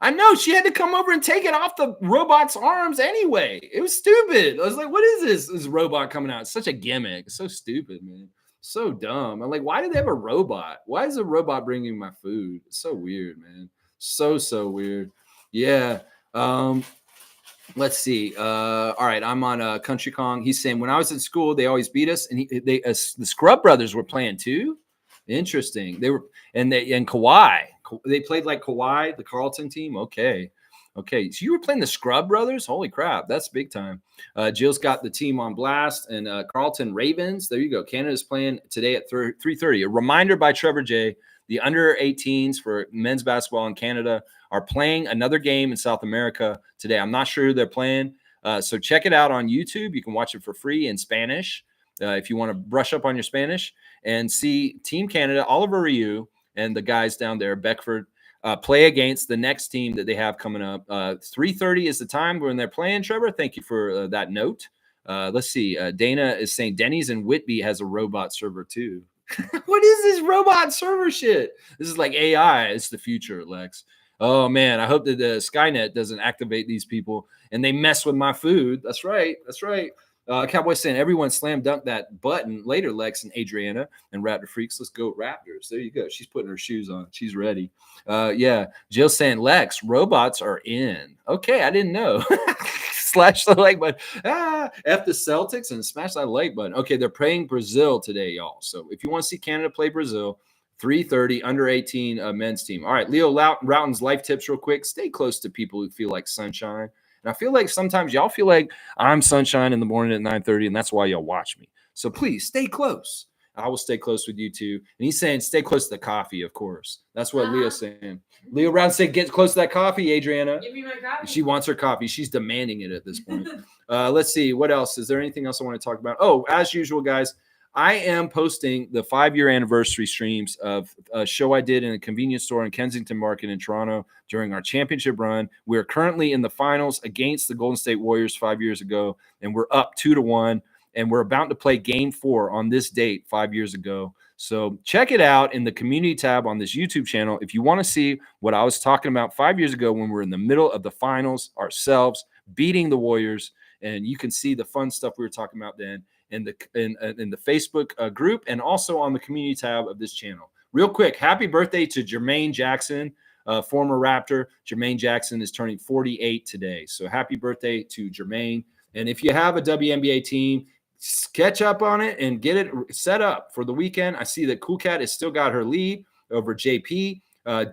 S1: I know she had to come over and take it off the robot's arms anyway. It was stupid. I was like, what is this robot coming out? It's such a gimmick. It's so stupid, man. So dumb. I'm like, why do they have a robot? Why is a robot bringing my food? It's so weird, man. So weird. Yeah. Let's see. All right, I'm on Country Kong. He's saying, when I was in school, they always beat us, and the Scrub Brothers were playing too. Interesting. They were, and Kawhi. They played like Kawhi, the Carleton team. Okay. So you were playing the Scrub Brothers? Holy crap, that's big time. Jill's got the team on blast, and Carleton Ravens. There you go. Canada's playing today at 3:30. A reminder by Trevor J. The under 18s for men's basketball in Canada are playing another game in South America today. I'm not sure who they're playing. So check it out on YouTube. You can watch it for free in Spanish if you want to brush up on your Spanish and see Team Canada, Oliver Ryu, and the guys down there, Beckford, play against the next team that they have coming up. 3:30 is the time when they're playing, Trevor. Thank you for that note. Let's see. Dana is saying Denny's and Whitby has a robot server too. What is this robot server shit? This is like AI. It's the future, Lex. Oh, man. I hope that the Skynet doesn't activate these people and they mess with my food. That's right. Cowboy saying everyone slam dunk that button later, Lex and Adriana and Raptor Freaks. Let's go Raptors. There you go. She's putting her shoes on. She's ready. Yeah. Jill saying, Lex, robots are in. Okay, I didn't know. Slash the like button. F the Celtics and smash that like button. Okay, they're playing Brazil today, y'all. So if you want to see Canada play Brazil, 3:30 under 18 men's team. All right, Leo Routen's life tips real quick. Stay close to people who feel like sunshine. And I feel like sometimes y'all feel like I'm sunshine in the morning at 9:30, and that's why y'all watch me. So please stay close. I will stay close with you too. And he's saying stay close to the coffee, of course. That's what Leo's saying. Leo Round said get close to that coffee, Adriana.
S2: Give me my coffee.
S1: She wants her coffee. She's demanding it at this point. Let's see. What else? Is there anything else I want to talk about? Oh, as usual, guys, I am posting the 5-year anniversary streams of a show I did in a convenience store in Kensington Market in Toronto during our championship run. We're currently in the finals against the Golden State Warriors 5 years ago, and we're up 2-1. And we're about to play game 4 on this date 5 years ago. So check it out in the community tab on this YouTube channel. If you want to see what I was talking about 5 years ago when we're in the middle of the finals ourselves, beating the Warriors, and you can see the fun stuff we were talking about then in the Facebook group and also on the community tab of this channel. Real quick, happy birthday to Jermaine Jackson, former Raptor. Jermaine Jackson is turning 48 today. So happy birthday to Jermaine. And if you have a WNBA team, catch up on it and get it set up for the weekend. I see that Cool Cat has still got her lead over JP.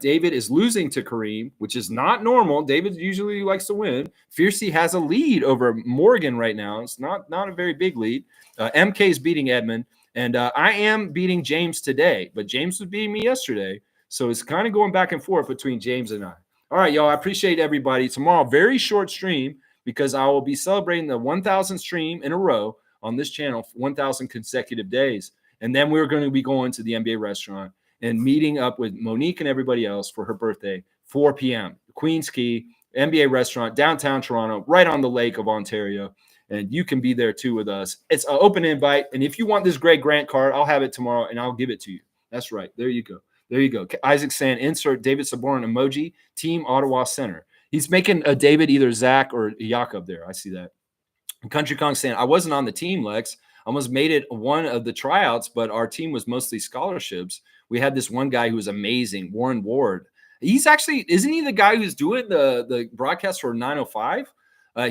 S1: David is losing to Kareem, which is not normal. David usually likes to win. Fiercey has a lead over Morgan right now. It's not a very big lead. MK is beating Edmund, and I am beating James today, but James was beating me yesterday. So it's kind of going back and forth between James and I. All right, y'all, I appreciate everybody. Tomorrow, very short stream because I will be celebrating the 1,000th stream in a row on this channel, 1,000 consecutive days. And then we're going to be going to the NBA restaurant and meeting up with Monique and everybody else for her birthday, 4 p.m. Queens Key, NBA restaurant, downtown Toronto, right on the lake of Ontario. And you can be there too with us. It's an open invite. And if you want this Greg Grant card, I'll have it tomorrow and I'll give it to you. That's right. There you go. There you go. Isaac saying, insert David Saborin emoji, Team Ottawa Center. He's making a David, either Zach or Jakob there. I see that. Country Kong saying, I wasn't on the team, Lex. I almost made it one of the tryouts, but our team was mostly scholarships. We had this one guy who was amazing, Warren Ward. He's actually, isn't he the guy who's doing the broadcast for 905?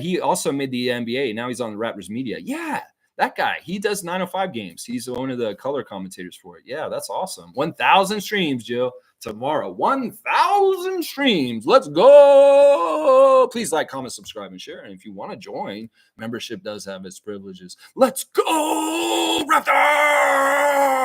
S1: He also made the NBA. Now he's on the Raptors media. Yeah, that guy. He does 905 games. He's one of the color commentators for it. Yeah, that's awesome. 1,000 streams, Jill, tomorrow. 1,000 streams. Let's go. Please like, comment, subscribe, and share. And if you want to join, membership does have its privileges. Let's go, Raptors!